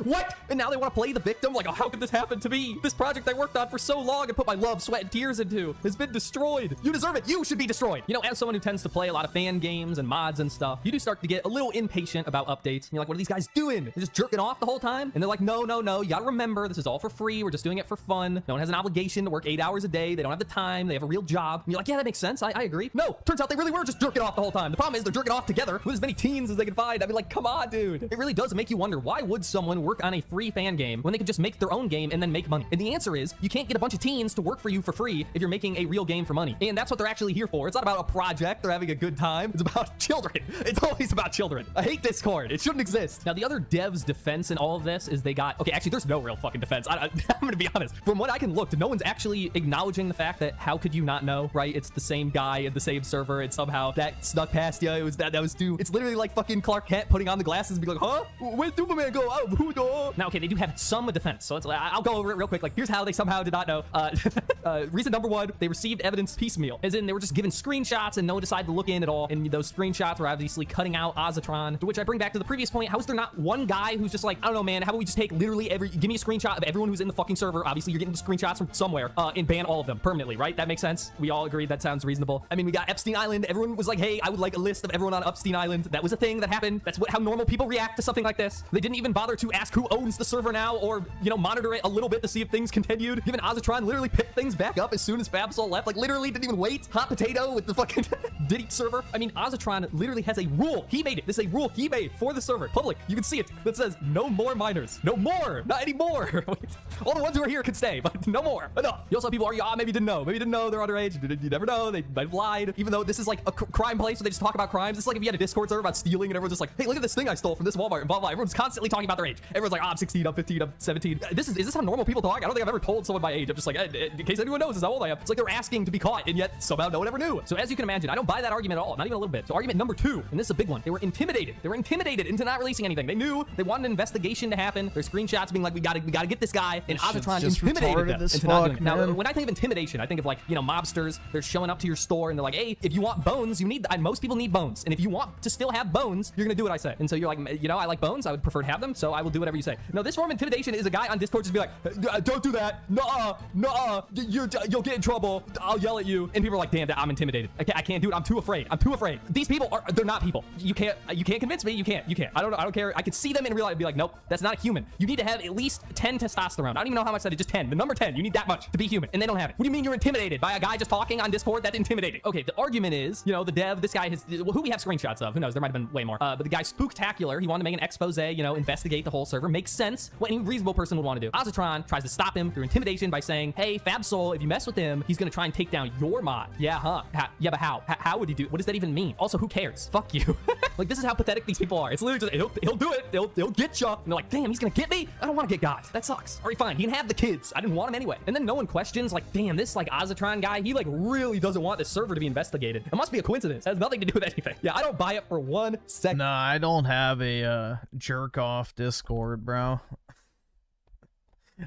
What? And now they want to play the victim? Like, oh, how could this happen to me? This project I worked on for so long and put my love, sweat, and tears into has been destroyed. You deserve it. You should be destroyed. You know, as someone who tends to play a lot of fan games and mods and stuff, you do start to get a little impatient about updates. And you're like, what are these guys doing? They're just jerking off the whole time? And they're like, no, no, no. You gotta remember, this is all for free. We're just doing it for fun. No one has an obligation to work 8 hours a day. They don't have the time. They have a real job. And you're like, yeah, that makes sense. I agree. No, turns out they really were just jerking off the whole time. The problem is they're jerking off together with as many teens as they can find. I mean, like, come on, dude. It really does make you wonder, why would someone work on a free fan game when they could just make their own game and then make money? And the answer is, you can't get a bunch of teens to work for you for free if you're making a real game for money. And that's what they're actually here for. It's not about a project. They're having a good time. It's about children. It's always about children. I hate Discord. It shouldn't exist. Now, the other devs' defense in all of this is they got... Okay, actually, there's no real fucking defense. I'm gonna be honest. From what I can look, no one's actually acknowledging the fact that how could you not know, right? It's the same guy in the same server, and somehow that snuck past you. It was that was due. It's literally like fucking Clark Kent putting on the glasses and be like, huh? Where'd Superman go? Oh, who? Now, okay, they do have some a defense. So I'll go over it real quick. Like, here's how they somehow did not know. Reason number one, they received evidence piecemeal, as in they were just given screenshots and no one decided to look in at all. And those screenshots were obviously cutting out Ozatron, to which I bring back to the previous point. How is there not one guy who's just like, I don't know, man, how about we just take literally give me a screenshot of everyone who's in the fucking server. Obviously, you're getting the screenshots from somewhere, and ban all of them permanently, right? That makes sense. We all agree that sounds reasonable. I mean, we got Epstein Island. Everyone was like, hey, I would like a list of everyone on Epstein Island. That was a thing that happened. That's how normal people react to something like this. They didn't even bother to ask who owns the server now, or, you know, monitor it a little bit to see if things continued. Given Ozatron literally picked things back up as soon as Fabsol left. Like, literally didn't even wait. Hot potato with the fucking Diddy server. I mean, Ozatron literally has a rule. He made it. This is a rule he made for the server. Public. You can see it. That says, no more minors. No more. Not anymore. All the ones who are here can stay, but no more. Enough. You also have people argue, maybe didn't know. Maybe didn't know they're underage. You never know. They might have lied. Even though this is like a crime place where they just talk about crimes. It's like if you had a Discord server about stealing and everyone's just like, hey, look at this thing I stole from this Walmart and blah, blah. Everyone's constantly talking about their age. Everyone's like, I'm 16, I'm 15, I'm 17. Is this how normal people talk? I don't think I've ever told someone my age. I'm just like, in case anyone knows, this is how old I am. It's like they're asking to be caught, and yet somehow no one ever knew. So as you can imagine, I don't buy that argument at all. Not even a little bit. So argument number two, and this is a big one. They were intimidated. They were intimidated into not releasing anything. They knew they wanted an investigation to happen. There's screenshots being like, we gotta get this guy, and Ozatron intimidated them into not doing it. Now, when I think of intimidation, I think of like, you know, mobsters. They're showing up to your store and they're like, hey, if you want bones, you need. Most people need bones, and if you want to still have bones, you're gonna do what I say. And so you're like, you know, I like bones. I would prefer to have them, so I will do whatever you say. No, this form of intimidation is a guy on Discord just be like, don't do that. Nuh-uh. You'll get in trouble. I'll yell at you. And people are like, damn, I'm intimidated. I can't do it. I'm too afraid. These people they're not people. You can't convince me. You can't. I don't care. I could see them in real life and be like, nope, that's not human. You need to have at least 10 testosterone. I don't even know how much that is. Just 10. The number 10. You need that much to be human, and they don't have it. What do you mean you're intimidated by a guy just talking on Discord? That's intimidating. Okay, the argument is, you know, the dev, this guy has, who we have screenshots of. Who knows? There might have been way more. But the guy Spooktacular, he wanted to make an expose, you know, investigate the whole server. Makes sense. What any reasonable person would want to do. Ozatron tries to stop him through intimidation by saying, hey, Fabsol, if you mess with him, he's gonna try and take down your mod. Yeah, huh? Yeah, but how? How would he do? What does that even mean? Also, who cares? Fuck you. Like, this is how pathetic these people are. It's literally just, he'll do it. He'll get you. And they're like, damn, he's gonna get me? I don't want to get got. That sucks. All right, fine. He can have the kids. I didn't want him anyway. And then no one questions, like, damn, this like Ozatron guy, he like really doesn't want this server to be investigated. It must be a coincidence. It has nothing to do with anything. Yeah, I don't buy it for 1 second. Nah, I don't have a jerk off Discord, bro.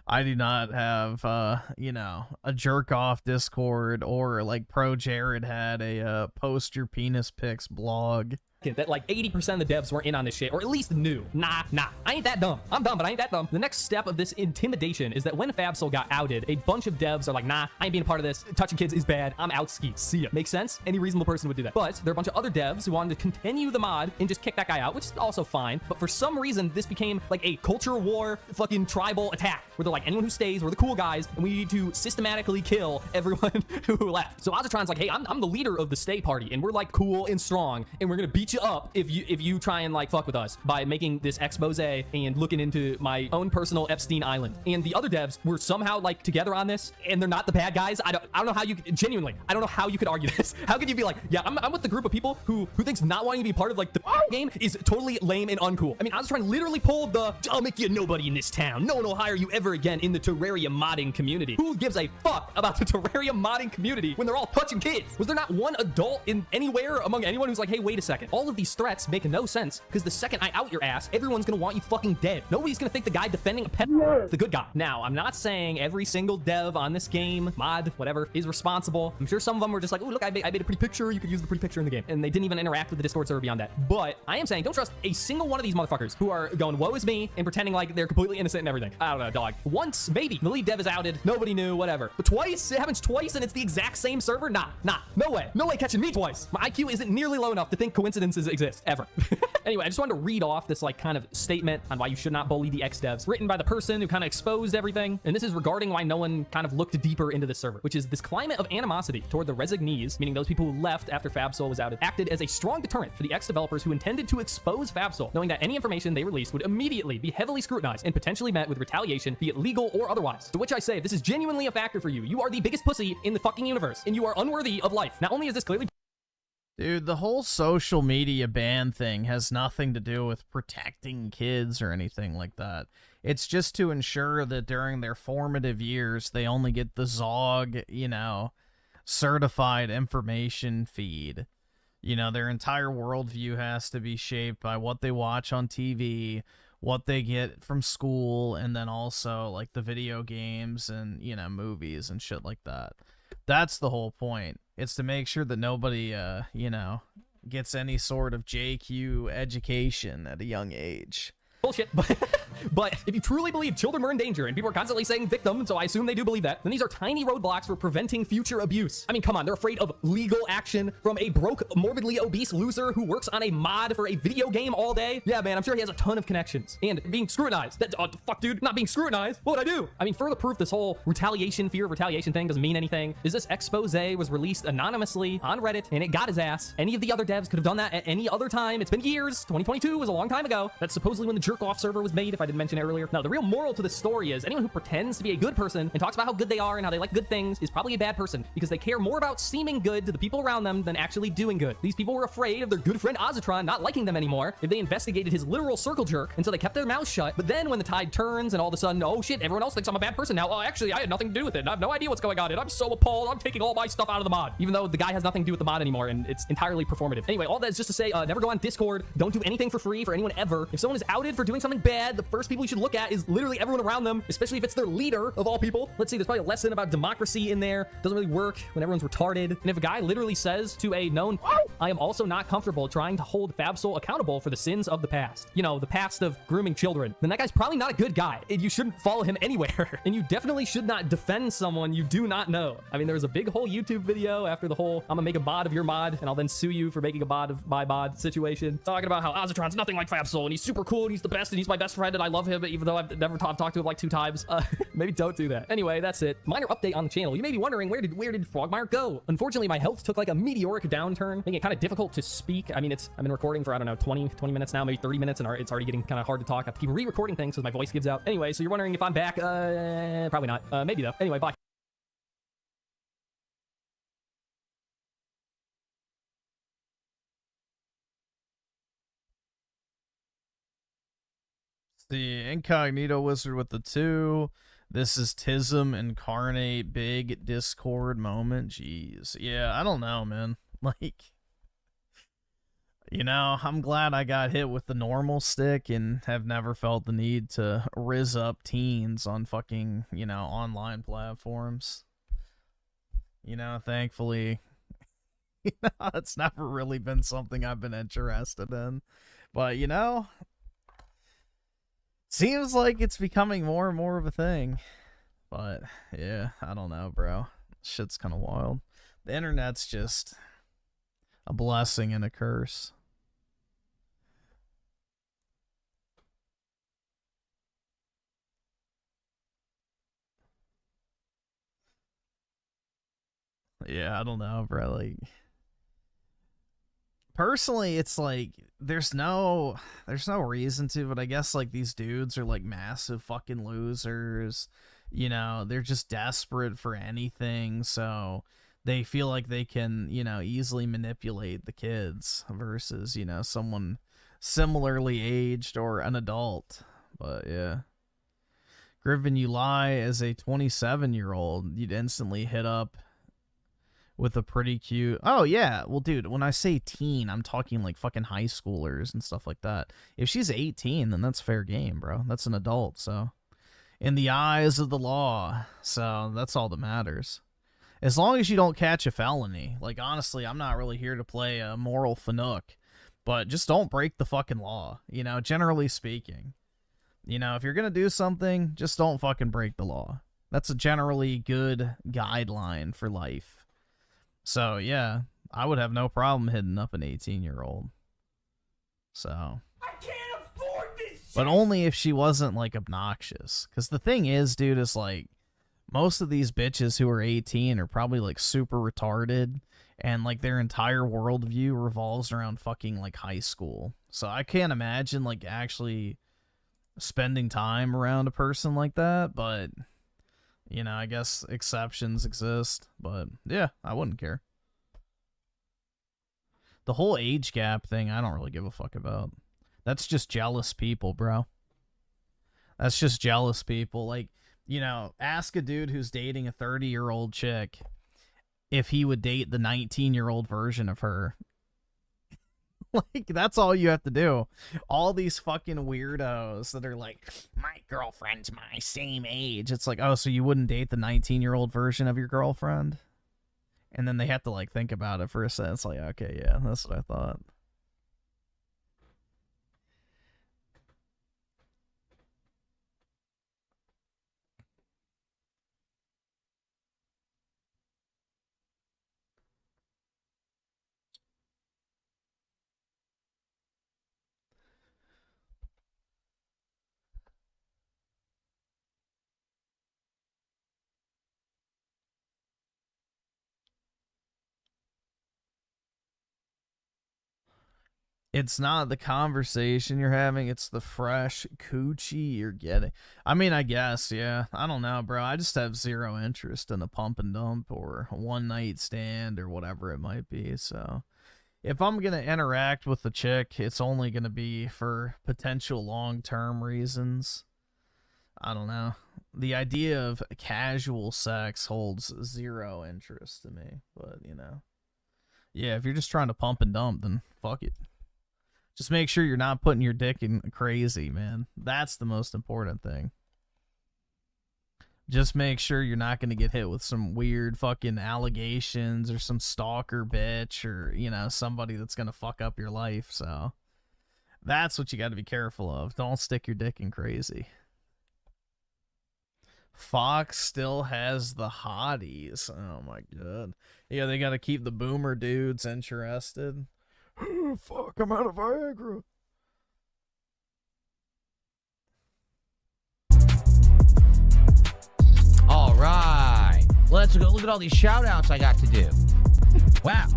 I do not have, you know, a jerk off Discord, or like Pro Jared had a post your penis pics blog. That like 80% of the devs were in on this shit, or at least knew. Nah. I ain't that dumb. I'm dumb, but I ain't that dumb. The next step of this intimidation is that when Fabsol got outed, a bunch of devs are like, nah, I ain't being a part of this. Touching kids is bad. I'm out ski. See ya. Makes sense? Any reasonable person would do that. But there are a bunch of other devs who wanted to continue the mod and just kick that guy out, which is also fine. But for some reason, this became like a culture war fucking tribal attack, where they're like, anyone who stays, we're the cool guys, and we need to systematically kill everyone who left. So Ozatron's like, hey, I'm the leader of the stay party, and we're like cool and strong, and we're gonna beat you up if you try and like fuck with us by making this expose and looking into my own personal Epstein Island. And the other devs were somehow like together on this, and they're not the bad guys. I don't know how you genuinely, I don't know how you could argue this. How could you be like, yeah, I'm with the group of people who thinks not wanting to be part of like the game is totally lame and uncool. I mean, Ozatron literally pulled the, I'll make you nobody in this town. No one will hire you ever again in the Terraria modding community. Who gives a fuck about the Terraria modding community when they're all touching kids? Was there not one adult in anywhere among anyone who's like, hey, wait a second. All of these threats make no sense, because the second I out your ass, everyone's gonna want you fucking dead. Nobody's gonna think the guy defending a pet the good guy. Now, I'm not saying every single dev on this game, mod, whatever, is responsible. I'm sure some of them were just like, oh, look, I made a pretty picture. You could use the pretty picture in the game. And they didn't even interact with the Discord server beyond that. But I am saying, don't trust a single one of these motherfuckers who are going, woe is me, and pretending like they're completely innocent and everything. I don't know, dog. Once, maybe, the lead dev is outed, nobody knew, whatever. But twice, it happens twice, and it's the exact same server? Nah, no way. No way catching me twice. My IQ isn't nearly low enough to think coincidences exist, ever. Anyway, I just wanted to read off this like kind of statement on why you should not bully the ex-devs, written by the person who kind of exposed everything. And this is regarding why no one kind of looked deeper into this server, which is this climate of animosity toward the resignees, meaning those people who left after Fabsol was outed, acted as a strong deterrent for the ex-developers who intended to expose Fabsol, knowing that any information they released would immediately be heavily scrutinized and potentially met with retaliation, be it legal or otherwise. To which I say, if this is genuinely a factor for you, you are the biggest pussy in the fucking universe, and you are unworthy of life. Not only is this clearly... Dude, the whole social media ban thing has nothing to do with protecting kids or anything like that. It's just to ensure that during their formative years, they only get the Zog, you know, certified information feed. You know, their entire worldview has to be shaped by what they watch on TV, what they get from school, and then also like the video games and, you know, movies and shit like that. That's the whole point. It's to make sure that nobody, you know, gets any sort of JQ education at a young age. Bullshit. But if you truly believe children were in danger, and people are constantly saying victim, so I assume they do believe that, then these are tiny roadblocks for preventing future abuse. I mean, come on, they're afraid of legal action from a broke, morbidly obese loser who works on a mod for a video game all day. Yeah, man, I'm sure he has a ton of connections. And being scrutinized. That, fuck, dude, not being scrutinized. What would I do? I mean, further proof this whole retaliation, fear of retaliation thing doesn't mean anything is this expose was released anonymously on Reddit, and it got his ass. Any of the other devs could have done that at any other time. It's been years. 2022 was a long time ago. That's supposedly when the jerk-off server was made, if I didn't mention it earlier. Now, the real moral to this story is anyone who pretends to be a good person and talks about how good they are and how they like good things is probably a bad person, because they care more about seeming good to the people around them than actually doing good. These people were afraid of their good friend Ozatron not liking them anymore if they investigated his literal circle jerk, and so they kept their mouths shut. But then when the tide turns and all of a sudden, oh shit, everyone else thinks I'm a bad person now. Oh, actually, I had nothing to do with it. I have no idea what's going on, and I'm so appalled. I'm taking all my stuff out of the mod, even though the guy has nothing to do with the mod anymore, and it's entirely performative. Anyway, all that is just to say, never go on Discord. Don't do anything for free for anyone ever. If someone is outed for doing something bad, the first people you should look at is literally everyone around them, especially if it's their leader of all people. Let's see, there's probably a lesson about democracy in there. Doesn't really work when everyone's retarded. And if a guy literally says to a known, I am also not comfortable trying to hold Fabsol accountable for the sins of the past, you know, the past of grooming children, then that guy's probably not a good guy, and you shouldn't follow him anywhere. And you definitely should not defend someone you do not know. I mean, there was a big whole YouTube video after the whole, I'm gonna make a mod of your mod, and I'll then sue you for making a mod of my mod situation, talking about how Ozatron's nothing like Fabsol, and he's super cool, and he's the best, and he's my best friend, and I love him, even though I've never talked to him like 2 times. Maybe don't do that. Anyway, that's it. Minor update on the channel. You may be wondering, where did Frogmire go? Unfortunately, my health took like a meteoric downturn, making it kind of difficult to speak. I mean, I've been recording for, I don't know, 20 minutes now, maybe 30 minutes, and it's already getting kind of hard to talk. I have to keep re-recording things because my voice gives out. Anyway, so you're wondering if I'm back? Probably not. Maybe though. Anyway, bye. The incognito wizard with the 2. This is Tism incarnate, big Discord moment. Jeez. Yeah, I don't know, man. Like, you know, I'm glad I got hit with the normal stick and have never felt the need to rizz up teens on fucking, you know, online platforms. You know, thankfully, you know, it's never really been something I've been interested in. But, you know, seems like it's becoming more and more of a thing. But, yeah, I don't know, bro. Shit's kind of wild. The internet's just a blessing and a curse. Yeah, I don't know, bro. Like, personally, it's like there's no reason to, but I guess like these dudes are like massive fucking losers. You know, they're just desperate for anything, so they feel like they can, you know, easily manipulate the kids versus, you know, someone similarly aged or an adult. But yeah. Griffin, you lie. As a 27-year-old, you'd instantly hit up with a pretty cute... Oh, yeah. Well, dude, when I say teen, I'm talking like fucking high schoolers and stuff like that. If she's 18, then that's fair game, bro. That's an adult, so... In the eyes of the law. So, that's all that matters. As long as you don't catch a felony. Like, honestly, I'm not really here to play a moral fanook. But just don't break the fucking law. You know, generally speaking. You know, if you're gonna do something, just don't fucking break the law. That's a generally good guideline for life. So, yeah, I would have no problem hitting up an 18-year-old. So. I can't afford this shit! But only if she wasn't, like, obnoxious. Because the thing is, dude, is, like, most of these bitches who are 18 are probably, like, super retarded. And, like, their entire worldview revolves around fucking, like, high school. So I can't imagine, like, actually spending time around a person like that. But... you know, I guess exceptions exist, but yeah, I wouldn't care. The whole age gap thing, I don't really give a fuck about. That's just jealous people, bro. That's just jealous people. Like, you know, ask a dude who's dating a 30-year-old chick if he would date the 19-year-old version of her. Like, that's all you have to do. All these fucking weirdos that are like, my girlfriend's my same age. It's like, oh, so you wouldn't date the 19-year-old version of your girlfriend? And then they have to, like, think about it for a second. It's like, okay, yeah, that's what I thought. It's not the conversation you're having, it's the fresh coochie you're getting. I mean, I guess, yeah. I don't know, bro. I just have zero interest in a pump and dump or a one-night stand or whatever it might be, so... If I'm going to interact with the chick, it's only going to be for potential long-term reasons. I don't know. The idea of casual sex holds zero interest to me, but, you know. Yeah, if you're just trying to pump and dump, then fuck it. Just make sure you're not putting your dick in crazy, man. That's the most important thing. Just make sure you're not going to get hit with some weird fucking allegations or some stalker bitch or, you know, somebody that's going to fuck up your life. So that's what you got to be careful of. Don't stick your dick in crazy. Fox still has the hotties. Oh my god. Yeah, they got to keep the boomer dudes interested. Fuck, I'm out of Viagra. All right, let's go look at all these shout outs I got to do. Wow.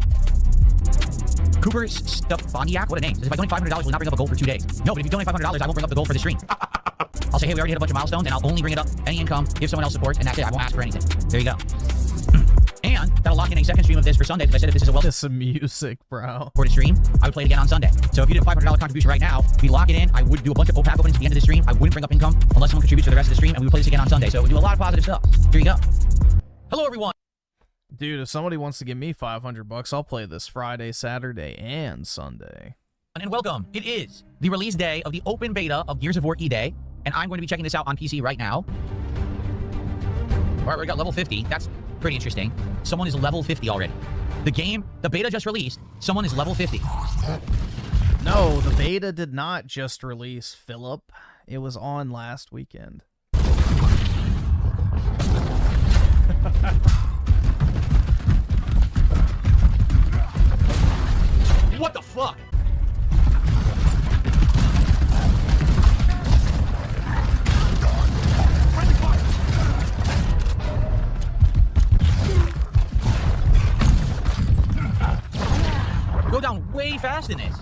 Cooper Stefaniak, what a name. Says, if I donate $500, will not bring up a goal for 2 days. No, but if you donate $500, I won't bring up the goal for the stream. I'll say, hey, we already hit a bunch of milestones, and I'll only bring it up any income, give someone else support, and that's it. I won't ask for anything. There you go. And that'll lock in a second stream of this for Sunday, because I said if this is a well some music, bro. supported stream, I would play it again on Sunday. So if you did a $500 contribution right now, we lock it in. I would do a bunch of full pack openings at the end of the stream. I wouldn't bring up income unless someone contributes for the rest of the stream, and we would play this again on Sunday. So we do a lot of positive stuff. Here you go. Hello, everyone. Dude, if somebody wants to give me $500, I'll play this Friday, Saturday, and Sunday. And welcome. It is the release day of the open beta of Gears of War E-Day, and I'm going to be checking this out on PC right now. All right, we got level 50. That's pretty interesting. Someone is level 50 already. The game, the beta just released. Someone is level 50. No, the beta did not just release, Philip. It was on last weekend. What the fuck? You go down way fast in this.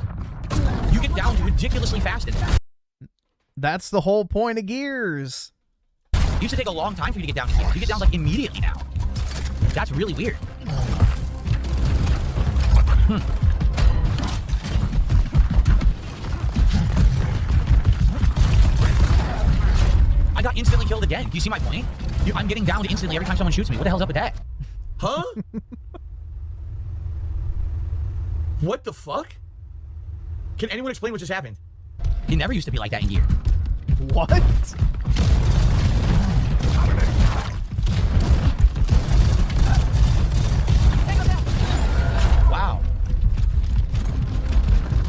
You get down ridiculously fast in this. That's the whole point of Gears. It used to take a long time for you to get down here. You get down like immediately now. That's really weird. I got instantly killed again. Do you see my point? I'm getting downed instantly every time someone shoots me. What the hell's up with that? Huh? What the fuck? Can anyone explain what just happened? It never used to be like that in Gear. What? Wow.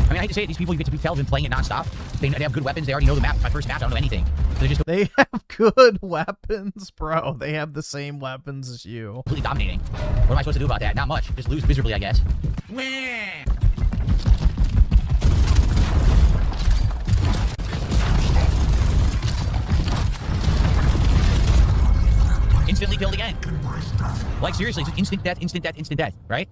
I mean, I hate to say it, these people you get to tell have been playing it nonstop. They have good weapons. They already know the map. It's my first match. I don't know anything. They're just They have good weapons, bro. They have the same weapons as you. completely dominating. What am I supposed to do about that? Not much. Just lose miserably, I guess. Instantly killed again. Like, seriously, just instant death, instant death, instant death, right?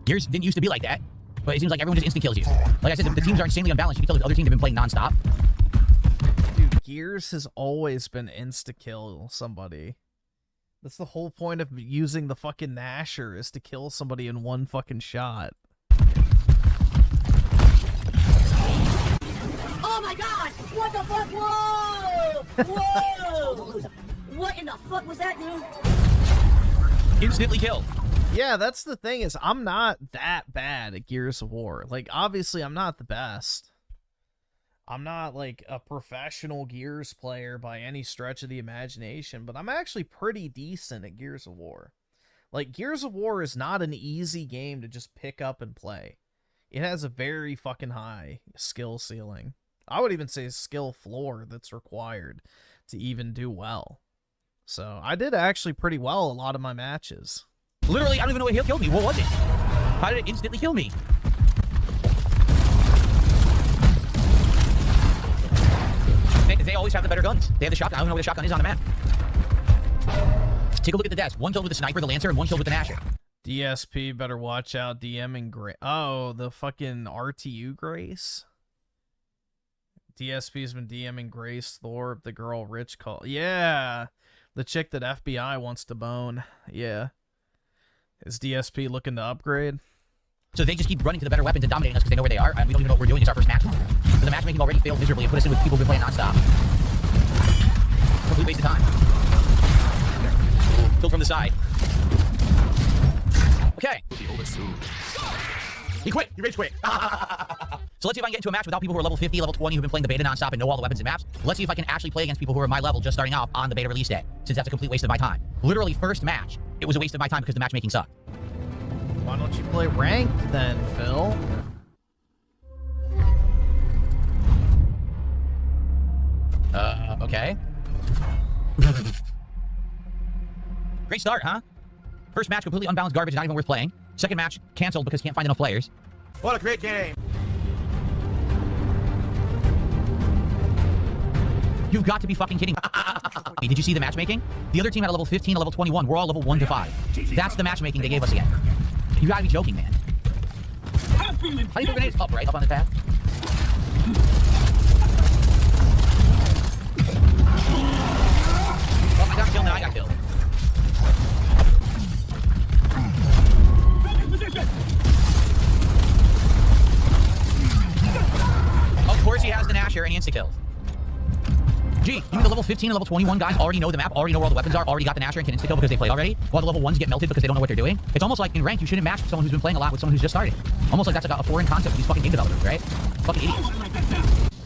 Gears didn't used to be like that, but it seems like everyone just instant kills you. Like I said, the teams are insanely unbalanced. You can tell the other teams have been playing nonstop. Dude, Gears has always been insta-kill somebody. That's the whole point of using the fucking Nasher, is to kill somebody in one fucking shot. Oh my god! What the fuck? Whoa! Whoa! What in the fuck was that, dude? Instantly killed. Yeah, that's the thing is I'm not that bad at Gears of War. Like, obviously, I'm not the best. I'm not, like, a professional Gears player by any stretch of the imagination, but I'm actually pretty decent at Gears of War. Like, Gears of War is not an easy game to just pick up and play. It has a very fucking high skill ceiling. I would even say skill floor that's required to even do well. So, I did actually pretty well a lot of my matches. Literally, I don't even know what killed me. What was it? How did it instantly kill me? They always have the better guns. They have the shotgun. I don't know where the shotgun is on the map. Take a look at the desk. One killed with the sniper, the lancer, and one killed with the Nasher. DSP better watch out. DMing Grace. Oh, the fucking RTU Grace. DSP's been DMing Grace Thorpe, the girl Rich call. Yeah, the chick that FBI wants to bone. Yeah. Is DSP looking to upgrade? So they just keep running to the better weapons and dominating us because they know where they are, and we don't even know what we're doing. It's our first match. So the matchmaking already failed miserably and put us in with people who've been playing nonstop. Complete waste of time. Killed from the side. Okay. He quit. He rage quit. So let's see if I can get into a match without people who are level 50, level 20, who've been playing the beta nonstop and know all the weapons and maps. Let's see if I can actually play against people who are my level just starting off on the beta release day, since that's a complete waste of my time. Literally, first match, it was a waste of my time because the matchmaking sucked. Why don't you play ranked then, Phil? Okay. Great start, huh? First match, completely unbalanced garbage, not even worth playing. Second match, canceled because can't find enough players. What a great game. You've got to be fucking kidding me. Did you see the matchmaking? The other team had a level 15, a level 21. We're all level 1 to 5. That's the matchmaking they gave us again. You gotta be joking, man. How do you throw grenades? Up, right? Up on the pad. Oh, I got killed, now I got killed. Of course he has the Nasher and he insta-killed. Gee, you mean the level 15 and level 21 guys already know the map, already know where all the weapons are, already got the Nasher and can insta-kill because they played already, while the level 1s get melted because they don't know what they're doing? It's almost like in rank, you shouldn't match someone who's been playing a lot with someone who's just starting. Almost like that's like a foreign concept for these fucking game developers, right? Fucking idiots.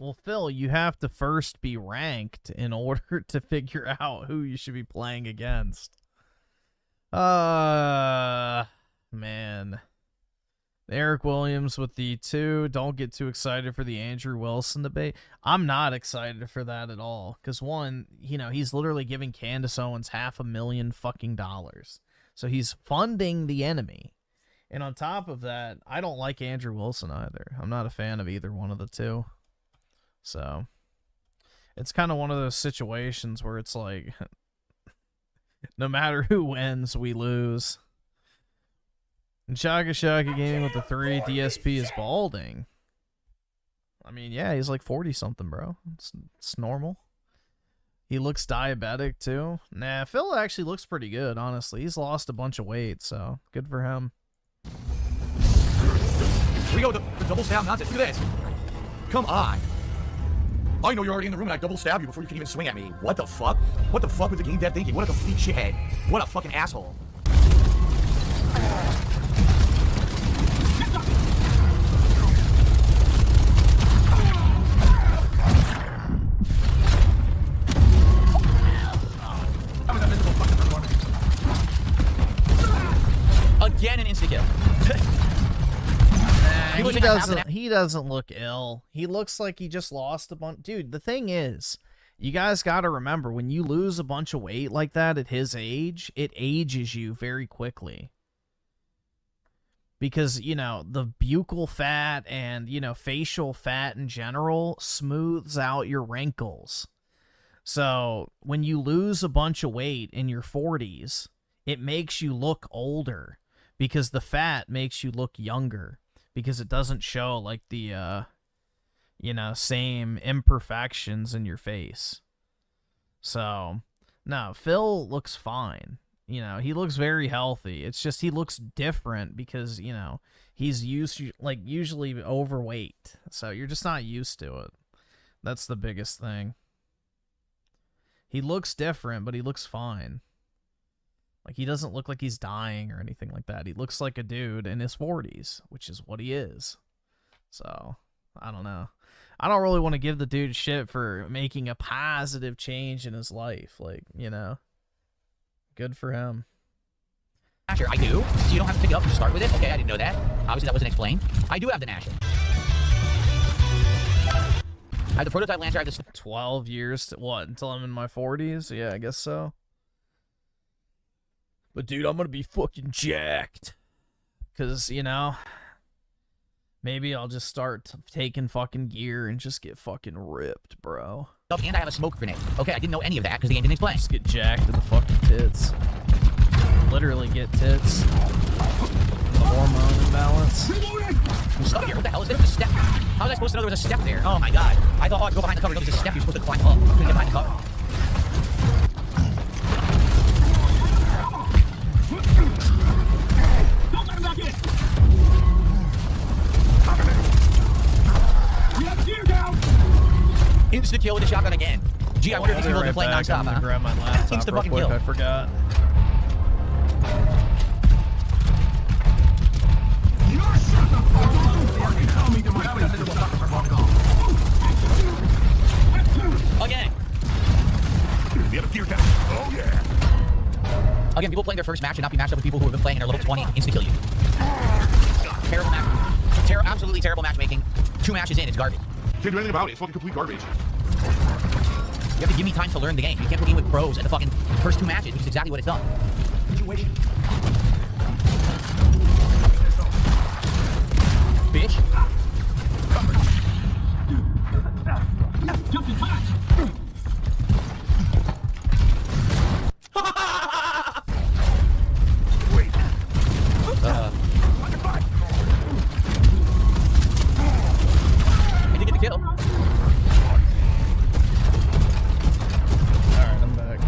Well, Phil, you have to first be ranked in order to figure out who you should be playing against. Man. Eric Williams with the 2. Don't get too excited for the Andrew Wilson debate. I'm not excited for that at all. Because one, you know, he's literally giving Candace Owens $500,000 fucking dollars. So he's funding the enemy. And on top of that, I don't like Andrew Wilson either. I'm not a fan of either one of the two. So it's kind of one of those situations where it's like, no matter who wins, we lose. And Shaka Shaka Gaming with the 3. DSP is balding. I mean, yeah, he's like 40-something, bro. It's normal. He looks diabetic, too. Nah, Phil actually looks pretty good, honestly. He's lost a bunch of weight, so good for him. We go the double stab nonsense. Look at this. Come on. I know you're already in the room and I double stab you before you can even swing at me. What the fuck? What the fuck was the game dev thinking? What a complete shithead. What a fucking asshole. Again, an insta-kill. He doesn't look ill. He looks like he just lost a bunch. Dude, the thing is, you guys got to remember, when you lose a bunch of weight like that at his age, it ages you very quickly. Because, you know, the buccal fat and, you know, facial fat in general smooths out your wrinkles. So when you lose a bunch of weight in your 40s, it makes you look older because the fat makes you look younger because it doesn't show like the, you know, same imperfections in your face. So, no, Phil looks fine. You know, he looks very healthy. It's just he looks different because, you know, he's usually overweight. So you're just not used to it. That's the biggest thing. He looks different, but he looks fine. Like, he doesn't look like he's dying or anything like that. He looks like a dude in his 40s, which is what he is. So, I don't know. I don't really want to give the dude shit for making a positive change in his life. Like, you know, good for him. Nasher, I do. So you don't have to pick it up and start with it. Okay, I didn't know that. Obviously, that wasn't explained. I do have the Nasher. I have the prototype Lancer. I have the 12 years to what? Until I'm in my 40s? Yeah, I guess so. But dude, I'm gonna be fucking jacked. Cause, you know, maybe I'll just start taking fucking gear and just get fucking ripped, bro. and I have a smoke grenade. Okay, I didn't know any of that because the game didn't explain. Just get jacked in the fucking tits. Literally get tits. The hormone imbalance. I'm stuck here. What the hell is this? There's a step. How was I supposed to know there was a step there? Oh my god. I thought, oh, I'd go behind the cover. No, there's a step you're supposed to climb up. Couldn't get behind the cover. Don't let him back in! We have tear down! Insta kill with a shotgun again. Gee, I wonder if these people have been playing nonstop. I'm gonna grab my laptop Insta real fucking quick. kill. I forgot. Again. We have a gear down. Oh yeah. Again, people playing their first match should not be matched up with people who have been playing in their level 20 insta kill you. Terrible match. Absolutely terrible matchmaking. 2 matches in, it's garbage. Can't do anything about it. It's fucking complete garbage. You have to give me time to learn the game. You can't put me with pros at the fucking first 2 matches, which is exactly what it's done. Bitch. Jump in back! Wait. I did get the kill. Alright, I'm back.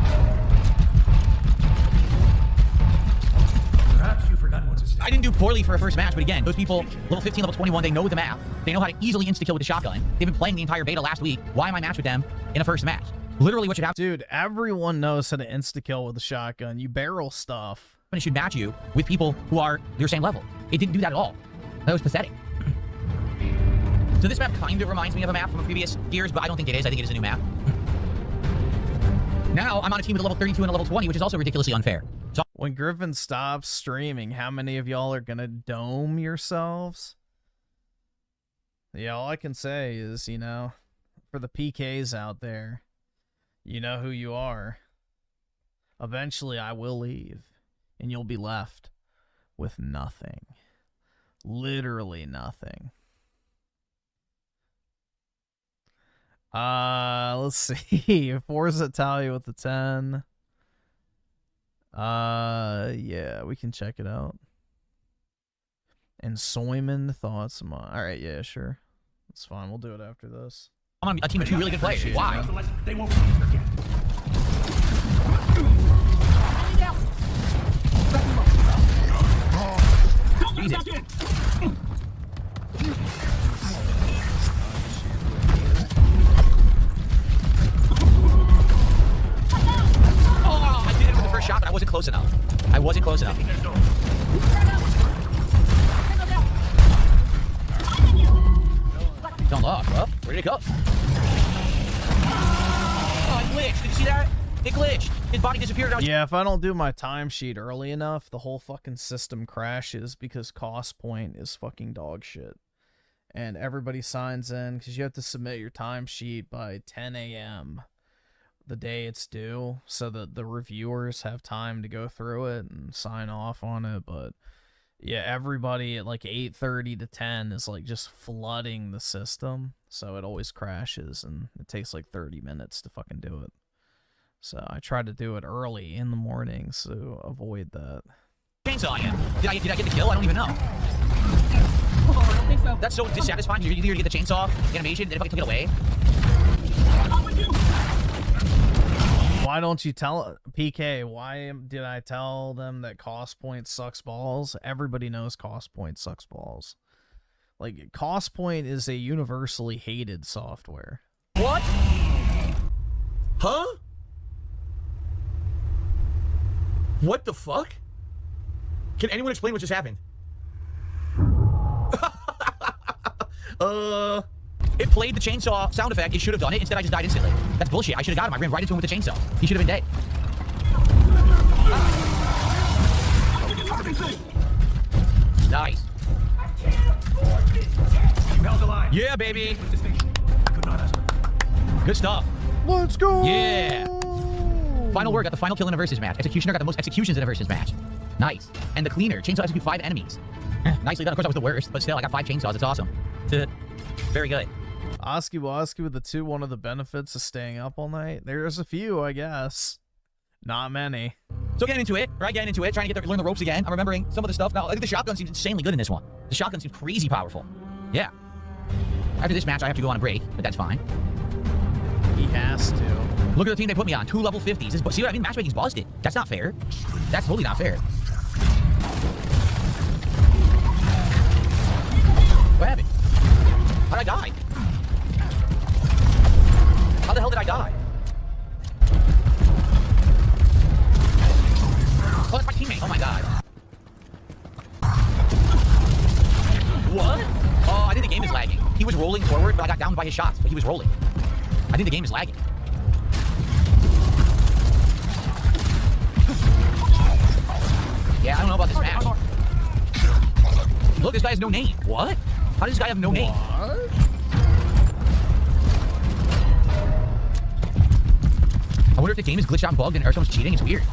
Perhaps you've forgotten what's at stake. I didn't do poorly for a first match, but again, those people, level 15, level 21, they know the map. They know how to easily insta-kill with the shotgun. They've been playing the entire beta last week. Why am I matched with them in a first match? Literally what should happen. Dude, everyone knows how to insta-kill with a shotgun. You barrel stuff. It should match you with people who are your same level. It didn't do that at all. That was pathetic. So this map kind of reminds me of a map from a previous Gears, but I don't think it is. I think it is a new map. Now I'm on a team with a level 32 and a level 20, which is also ridiculously unfair. So When Griffin stops streaming, how many of y'all are gonna dome yourselves? Yeah, all I can say is, you know, for the PKs out there, you know who you are. Eventually I will leave, and you'll be left with nothing. Literally nothing. Let's see. Forza Italia with the 10. Yeah, we can check it out. And Soyman thoughts. Alright, yeah, sure. That's fine. We'll do it after this. I'm on a team of 2 really good players. Why? They won't forget. Jesus. Oh, I did it with the first shot, but I wasn't close enough. I wasn't close enough. Don't look, bro. Where did it go? Oh, it glitched. Did you see that? It glitched. His body disappeared. Yeah, if I don't do my timesheet early enough, the whole fucking system crashes because cost point is fucking dog shit. And everybody signs in because you have to submit your timesheet by 10 a.m. the day it's due so that the reviewers have time to go through it and sign off on it. But yeah, everybody at like 8:30 to 10 is like just flooding the system, so it always crashes and it takes like 30 minutes to fucking do it. So I try to do it early in the morning to avoid that. Chainsaw him. Did I get the kill? I don't even know. Oh, I don't think so. That's so dissatisfying. You either get the chainsaw animation, then if I took it away. I'm with you. Why don't you tell PK? Why did I tell them that cost point sucks balls? Everybody knows cost point sucks balls. Like, cost point is a universally hated software. What? Huh? What the fuck? Can anyone explain what just happened? It played the chainsaw sound effect. It should have done it. Instead, I just died instantly. That's bullshit. I should have got him. I ran right into him with the chainsaw. He should have been dead. Nice. Yeah, baby. Good stuff. Let's go. Yeah. Final word got the final kill in a versus match. Executioner got the most executions in a versus match. Nice. And the cleaner. Chainsaw execute 5 enemies. Nicely done. Of course, I was the worst, but still, I got 5 chainsaws. It's awesome. Very good. Oski Woski with the 2, one of the benefits of staying up all night. There's a few, I guess. Not many. So getting into it, right? Getting into it, trying to learn the ropes again. I'm remembering some of the stuff. Now, I think the shotgun seems insanely good in this one. The shotgun seems crazy powerful. Yeah. After this match, I have to go on a break, but that's fine. He has to. Look at the team they put me on. 2 level 50s. See what I mean? Matchmaking's busted. That's not fair. That's totally not fair. What happened? How did I die? How the hell did I die? Oh, that's my teammate. Oh my god. What? Oh, I think the game is lagging. He was rolling forward, but I got downed by his shots, but he was rolling. I think the game is lagging. Yeah, I don't know about this match. Look, this guy has no name. What? How does this guy have no name? What? I wonder if the game is glitched out and bugged and Earthstone's cheating. It's weird.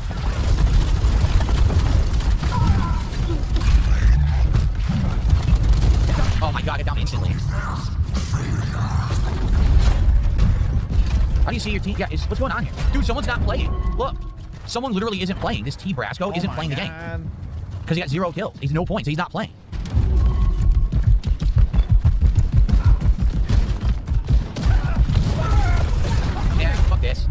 Oh my god, I got down instantly. How do you see your team? Yeah, what's going on here? Dude, someone's not playing. Look. Someone literally isn't playing. This T. Brasco isn't playing the game. Because he got 0 kills. He's no points, so he's not playing. Yeah, fuck this.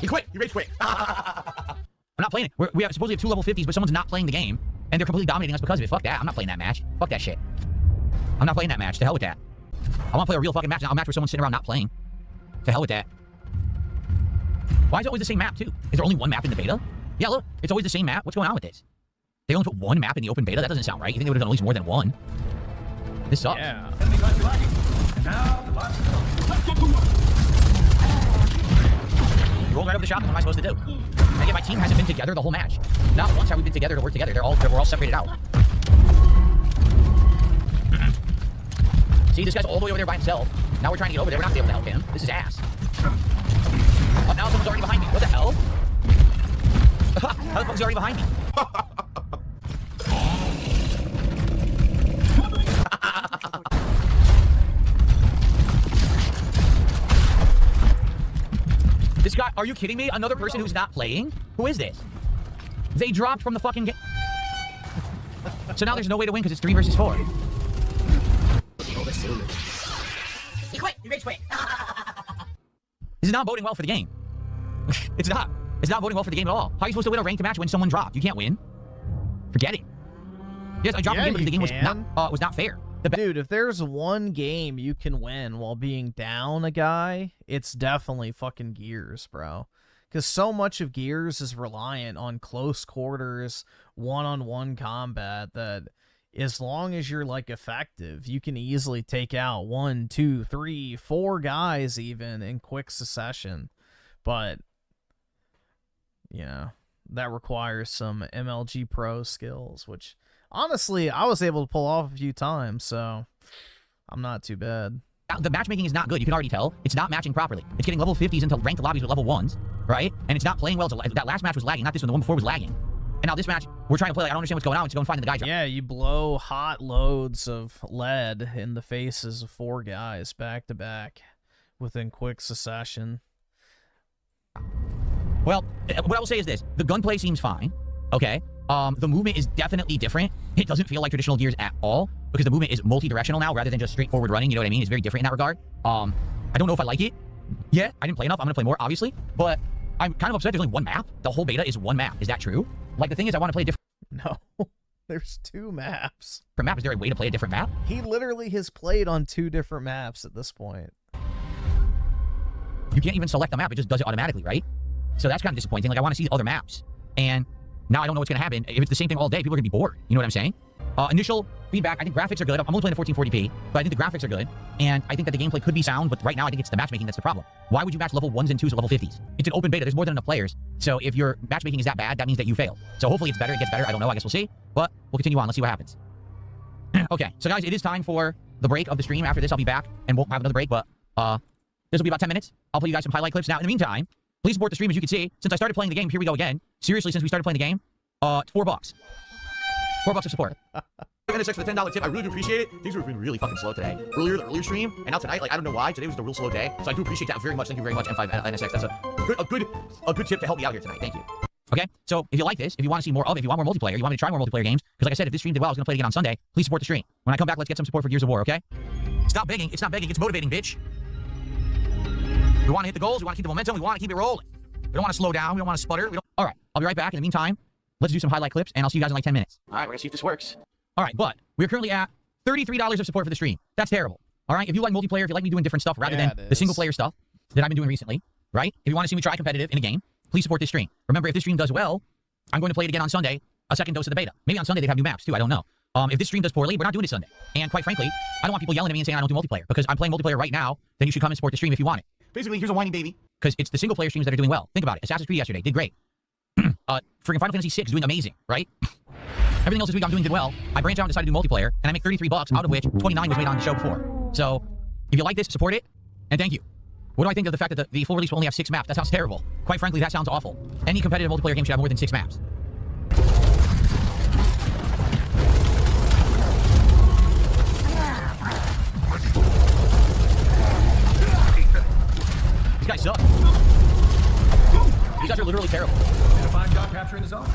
He quit. He rage quit. I'm not playing it. We have supposedly have 2 level 50s, but someone's not playing the game, and they're completely dominating us because of it. Fuck that. I'm not playing that match. Fuck that shit. I'm not playing that match. To hell with that. I want to play a real fucking match, not a match where someone's sitting around not playing. To hell with that. Why is it always the same map, too? Is there only 1 map in the beta? Yeah, look. It's always the same map. What's going on with this? They only put 1 map in the open beta? That doesn't sound right. You think they would have done at least more than 1? This sucks. Yeah. You rolled right over the shotgun. What am I supposed to do? And again, my team hasn't been together the whole match. Not once have we been together to work together. We're all separated out. See, this guy's all the way over there by himself. Now we're trying to get over there. We're not going to be able to help him. This is ass. Oh, now someone's already behind me. What the hell? How the fuck is he already behind me? This guy, are you kidding me? Another person who's not playing? Who is this? They dropped from the fucking game. So now there's no way to win because it's 3 versus 4. He quit. He rage quit. This is not boding well for the game. It's not. It's not boding well for the game at all. How are you supposed to win a ranked match when someone dropped? You can't win. Forget it. Yes, I dropped the game because the game was not fair. Dude, if there's one game you can win while being down a guy, it's definitely fucking Gears, bro. Because so much of Gears is reliant on close quarters, one-on-one combat that as long as you're, like, effective, you can easily take out 1, 2, 3, 4 guys even in quick succession. But, you know, that requires some MLG Pro skills, which, honestly, I was able to pull off a few times, so I'm not too bad. The matchmaking is not good. You can already tell. It's not matching properly. It's getting level 50s into ranked lobbies with level 1s, right? And it's not playing well. That last match was lagging. Not this one. The one before was lagging. And now this match, we're trying to play. Like, I don't understand what's going on. Let's go and find the guy. Yeah, you blow hot loads of lead in the faces of 4 guys back to back within quick succession. Well, what I will say is this. The gunplay seems fine, okay? The movement is definitely different. It doesn't feel like traditional Gears at all, because the movement is multi-directional now rather than just straightforward running, you know what I mean? It's very different in that regard. I don't know if I like it. Yeah, I didn't play enough. I'm gonna play more, obviously, but I'm kind of upset there's only 1 map. The whole beta is 1 map. Is that true? Like, the thing is, I want to play a different... No, there's 2 maps. Map? Is there a way to play a different map? He literally has played on 2 different maps at this point. You can't even select the map. It just does it automatically, right? So that's kind of disappointing. Like, I want to see other maps. And now I don't know what's going to happen. If it's the same thing all day, people are going to be bored. You know what I'm saying? Initial feedback, I think graphics are good. I'm only playing the 1440p, but I think the graphics are good. And I think that the gameplay could be sound, but right now I think it's the matchmaking that's the problem. Why would you match level 1s and 2s with level 50s? It's an open beta. There's more than enough players. So if your matchmaking is that bad, that means that you failed. So hopefully it's better. It gets better. I don't know. I guess we'll see. But we'll continue on. Let's see what happens. Okay, so guys, it is time for the break of the stream. After this, I'll be back, and we'll have another break, but this will be about 10 minutes. I'll play you guys some highlight clips. Now, in the meantime, please support the stream. As you can see, since I started playing the game, here we go again. Seriously, since we started playing the game, it's $4. $4 of support. NSX for the $10 tip. I really do appreciate it. Things have been really fucking slow today. Earlier, the earlier stream, and now tonight, like, I don't know why. Today was a real slow day, so I do appreciate that very much. Thank you very much, M5 NSX. That's a good tip to help me out here tonight. Thank you. Okay, so if you like this, if you want to see more of it, if you want more multiplayer, you want me to try more multiplayer games, because like I said, if this stream did well, I was going to play it again on Sunday, please support the stream. When I come back, let's get some support for Gears of War, okay? Stop begging. It's not begging. It's motivating, bitch. We want to hit the goals. We want to keep the momentum. We want to keep it rolling. We don't want to slow down. We don't want to sputter. All right, I'll be right back. In the meantime, let's do some highlight clips, and I'll see you guys in like 10 minutes. All right, we're going to see if this works. All right, but we're currently at $33 of support for the stream. That's terrible. All right, if you like multiplayer, if you like me doing different stuff rather than the single-player stuff that I've been doing recently, right? If you want to see me try competitive in a game, please support this stream. Remember, if this stream does well, I'm going to play it again on Sunday, a second dose of the beta. Maybe on Sunday they'd have new maps, too. I don't know. If this stream does poorly, we're not doing it Sunday. And quite frankly, I don't want people yelling at me and saying I don't do multiplayer, because I'm playing multiplayer right now. Then you should come and support the stream if you want it. Basically, here's a whining baby. Because it's the single-player streams that are doing well. Think about it. Assassin's Creed yesterday did great. Freaking Final Fantasy VI doing amazing, right? Everything else this week I'm doing did well. I branched out and decided to do multiplayer, and I make $33, out of which 29 was made on the show before. So, if you like this, support it, and thank you. What do I think of the fact that the full release will only have 6 maps? That sounds terrible. Quite frankly, that sounds awful. Any competitive multiplayer game should have more than 6 maps. These guys suck. These guys are literally terrible. Did a 5-shot capture in the zone?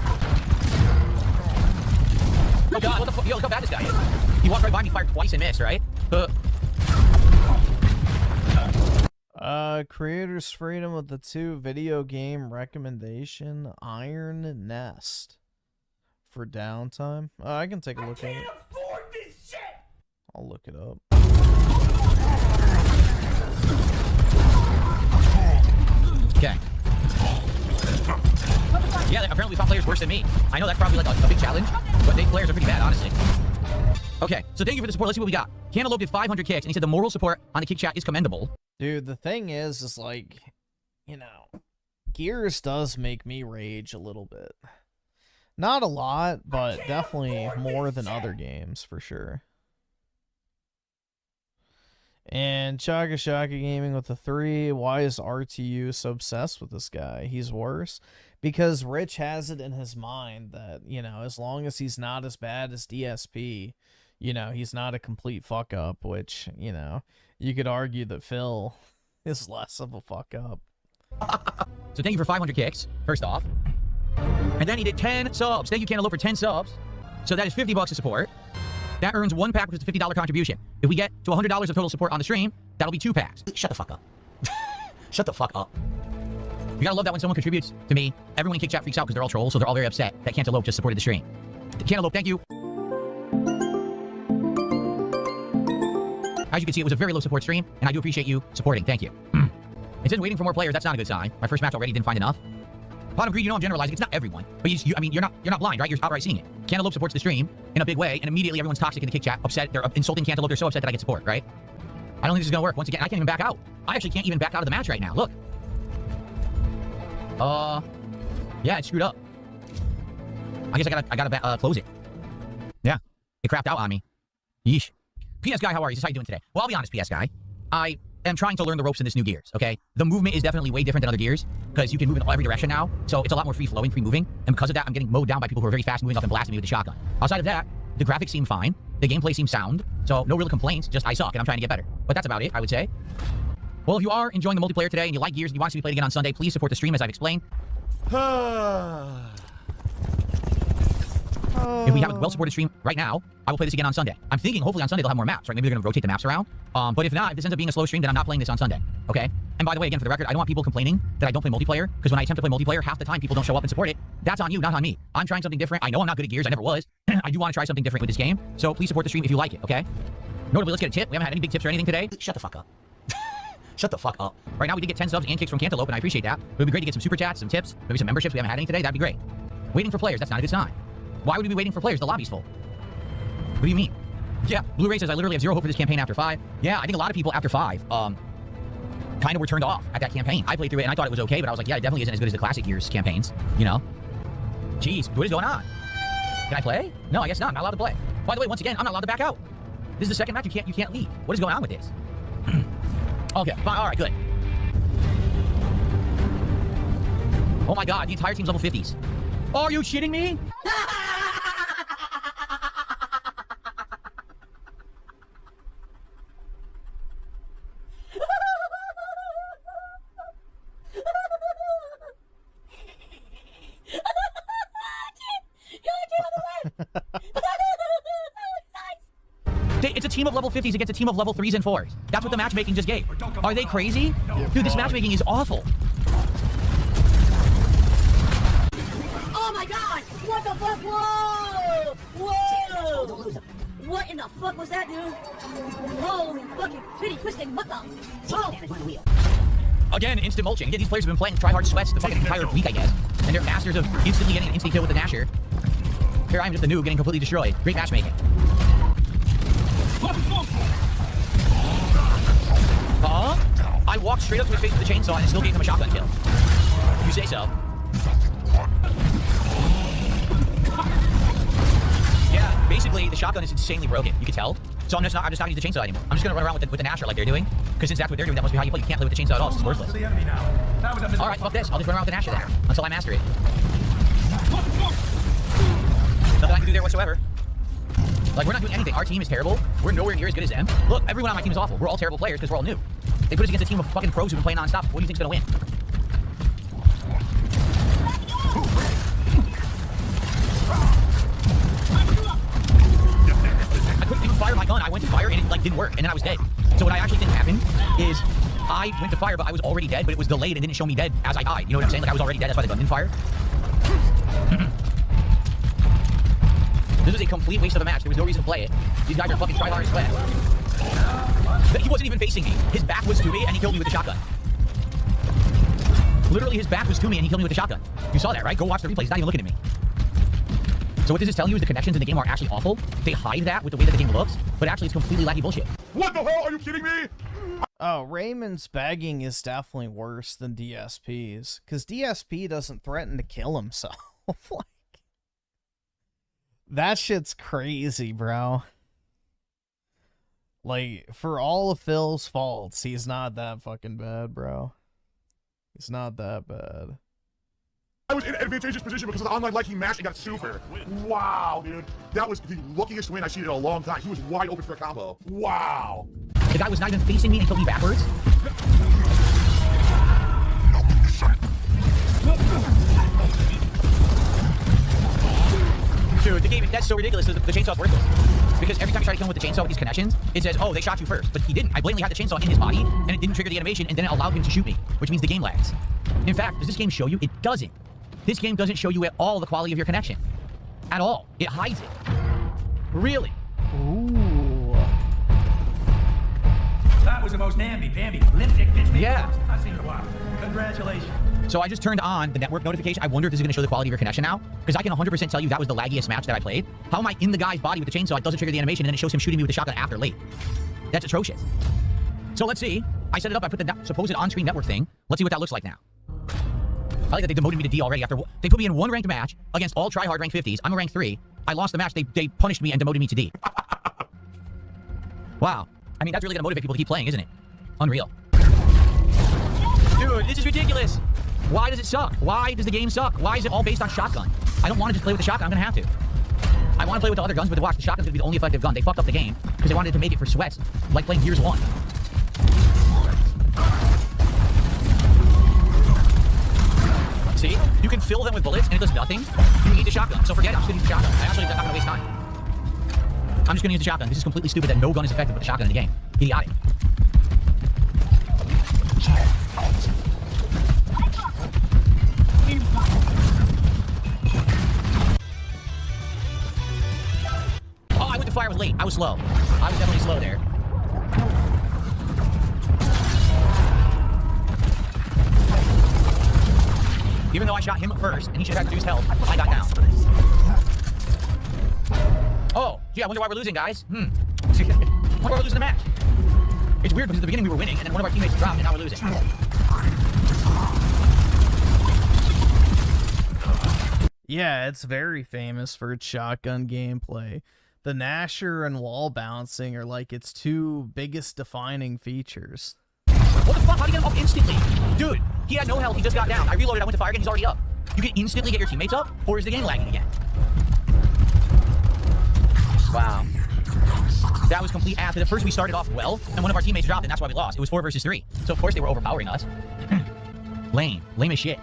Oh god, what the fuck? Yo, look how bad this guy is. He walked right by me, fired twice and missed, right? Creators freedom with the 2 video game recommendation Iron Nest for downtime. I can take a look at it. I'll look it up. Okay. Yeah, apparently top players worse than me. I know that's probably like a big challenge, but they players are pretty bad, honestly. Okay, so thank you for the support. Let's see what we got. Cantaloupe did 500 kicks, and he said the moral support on the kick chat is commendable. Dude, the thing is like, you know, Gears does make me rage a little bit. Not a lot, but definitely more than other games, for sure. And Chaka Shaka Gaming with the 3. Why is RTU so obsessed with this guy? He's worse. Because Rich has it in his mind that, you know, as long as he's not as bad as DSP, you know, he's not a complete fuck up, which, you know, you could argue that Phil is less of a fuck up. So thank you for 500 kicks, first off. And then he did 10 subs. Thank you, Cantaloupe, for 10 subs. So that is $50 of support. That earns 1 pack, which is a $50 contribution. If we get to $100 of total support on the stream, that'll be 2 packs. Shut the fuck up. Shut the fuck up. You gotta love that when someone contributes to me. Everyone in Kick Chat freaks out because they're all trolls, so they're all very upset that Cantaloupe just supported the stream. Cantaloupe, thank you. As you can see, it was a very low support stream, and I do appreciate you supporting. Thank you. It says waiting for more players. That's not a good sign. My first match already didn't find enough. Pot of Greed, you know I'm generalizing. It's not everyone, but I mean, you're not blind, right? You're outright seeing it. Cantaloupe supports the stream in a big way, and immediately everyone's toxic in the Kick Chat, upset. They're insulting Cantaloupe. They're so upset that I get support, right? I don't think this is gonna work. Once again, I can't even back out. I actually can't even back out of the match right now. Look. Yeah, it's screwed up. I guess I gotta close it. Yeah, it crapped out on me. Yeesh. PS Guy, how are you? How you doing today? Well, I'll be honest, PS Guy. I am trying to learn the ropes in this new Gears, okay? The movement is definitely way different than other Gears, because you can move in every direction now, so it's a lot more free-flowing, free-moving, and because of that, I'm getting mowed down by people who are very fast moving up and blasting me with the shotgun. Outside of that, the graphics seem fine, the gameplay seems sound, so no real complaints, just I suck, and I'm trying to get better. But that's about it, I would say. Well, if you are enjoying the multiplayer today, and you like Gears, and you want to see me play it again on Sunday, please support the stream, as I've explained. If we have a well-supported stream right now, I will play this again on Sunday. I'm thinking hopefully on Sunday they'll have more maps, right? Maybe they're going to rotate the maps around. But if not, if this ends up being a slow stream, then I'm not playing this on Sunday, okay? And by the way, again, for the record, I don't want people complaining that I don't play multiplayer, because when I attempt to play multiplayer, half the time people don't show up and support it. That's on you, not on me. I'm trying something different. I know I'm not good at Gears. I never was. I do want to try something different with this game, so please support the stream if you like it, okay? Notably, let's get a tip. We haven't had any big tips or anything today. Shut the fuck up. Shut the fuck up. Right now, we did get 10 subs and kicks from Cantaloupe, and I appreciate that. It would be great to get some super chats, some tips, maybe some memberships. We haven't had any today. That'd be great. Waiting for players. That's not a good sign. Why would we be waiting for players? The lobby's full. What do you mean? Yeah, Blu-ray says, I literally have zero hope for this campaign after 5. Yeah, I think a lot of people after 5, kind of were turned off at that campaign. I played through it, and I thought it was okay, but I was like, yeah, it definitely isn't as good as the classic years campaigns, you know? Jeez, what is going on? Can I play? No, I guess not. I'm not allowed to play. By the way, once again, I'm not allowed to back out. This is the second match. You can't leave. What is going on with this? Okay, fine. All right, good. Oh my god, the entire team's level 50s. Are you shitting me? It's a team of level 50s against a team of level 3s and 4s. That's what the matchmaking just gave. Are they crazy? Dude, this matchmaking is awful. Oh my god! What the fuck? Whoa! Whoa! What in the fuck was that, dude? Holy fucking pretty twisting, what the? Oh! Again, instant mulching. Yeah, these players have been playing tryhard sweats the fucking entire week, I guess. And they're masters of instantly getting an instant kill with the Nasher. Here I am just a noob getting completely destroyed. Great matchmaking. I walked straight up to his face with the chainsaw and still gave him a shotgun kill. You say so. Yeah, basically the shotgun is insanely broken. You can tell. So I'm just not gonna use the chainsaw anymore. I'm just gonna run around with the Nasher like they're doing. Because since that's what they're doing, that must be how you play. You can't play with the chainsaw at all. It's worthless. Alright, fuck this. I'll just run around with the Nasher there. Until I master it. Nothing I can do there whatsoever. Like, we're not doing anything. Our team is terrible. We're nowhere near as good as them. Look, everyone on my team is awful. We're all terrible players because we're all new. They put us against a team of fucking pros who've been playing non-stop. What do you think's gonna win? I couldn't even fire my gun. I went to fire and it, like, didn't work. And then I was dead. So what I actually think happened is I went to fire, but I was already dead, but it was delayed and didn't show me dead as I died. You know what I'm saying? Like, I was already dead. That's why the gun didn't fire. This was a complete waste of a match. There was no reason to play it. These guys are fucking tryhard as well. He wasn't even facing me. His back was to me, and he killed me with the shotgun. Literally, his back was to me, and he killed me with the shotgun. You saw that, right? Go watch the replay. He's not even looking at me. So what this is telling you is the connections in the game are actually awful. They hide that with the way that the game looks, but actually it's completely laggy bullshit. What the hell? Are you kidding me? Oh, Raymond's bagging is definitely worse than DSP's, because DSP doesn't threaten to kill himself. Like, that shit's crazy, bro. Like, for all of Phil's faults, he's not that fucking bad, bro. He's not that bad. I was in an advantageous position because of the online liking match and got super. Wow, dude. That was the luckiest win I've seen in a long time. He was wide open for a combo. Wow. The guy was not even facing me and killed me backwards. Dude, the game, that's so ridiculous. The chainsaw's worthless. Because every time you try to kill him with the chainsaw with these connections, it says, oh, they shot you first. But he didn't. I blatantly had the chainsaw in his body, and it didn't trigger the animation, and then it allowed him to shoot me, which means the game lags. In fact, does this game show you? It doesn't. This game doesn't show you at all the quality of your connection. At all. It hides it. Really. Ooh. That was the most namby-pamby lipstick bitch Yeah. I've seen in a while. Congratulations. So I just turned on the network notification. I wonder if this is going to show the quality of your connection now. Because I can 100% tell you that was the laggiest match that I played. How am I in the guy's body with the chainsaw? It doesn't trigger the animation, and then it shows him shooting me with the shotgun after late. That's atrocious. So let's see. I set it up. I put the supposed on-screen network thing. Let's see what that looks like now. I like that they demoted me to D already. After they put me in one ranked match against all tryhard rank 50s. I'm a rank 3. I lost the match. They punished me and demoted me to D. Wow. I mean, that's really going to motivate people to keep playing, isn't it? Unreal. Dude, this is ridiculous. Why does it suck? Why does the game suck? Why is it all based on shotgun? I don't want to just play with the shotgun. I'm going to have to. I want to play with the other guns, but watch, the shotgun's going to be the only effective gun. They fucked up the game because they wanted to make it for sweats, like playing Gears 1. See? You can fill them with bullets and it does nothing. You need the shotgun. So forget it. I'm just going to use the shotgun. I'm not going to waste time. I'm just going to use the shotgun. This is completely stupid that no gun is effective with the shotgun in the game. Idiotic. Oh, I went to fire. I was late. I was slow. I was definitely slow there. Even though I shot him first, and he should have had reduced health, I got down. Oh, gee, I wonder why we're losing, guys. I wonder why we're losing the match. It's weird because at the beginning we were winning, and then one of our teammates dropped, and now we're losing. Yeah, it's very famous for its shotgun gameplay. The Nasher and wall bouncing are like its two biggest defining features. What the fuck? How did he get him up instantly? Dude, he had no health, he just got down. I reloaded, I went to fire again, he's already up. You can instantly get your teammates up, or is the game lagging again? Wow. That was complete ass. At first we started off well, and one of our teammates dropped, and that's why we lost. It was 4 versus 3. So of course they were overpowering us. Lame. Lame as shit.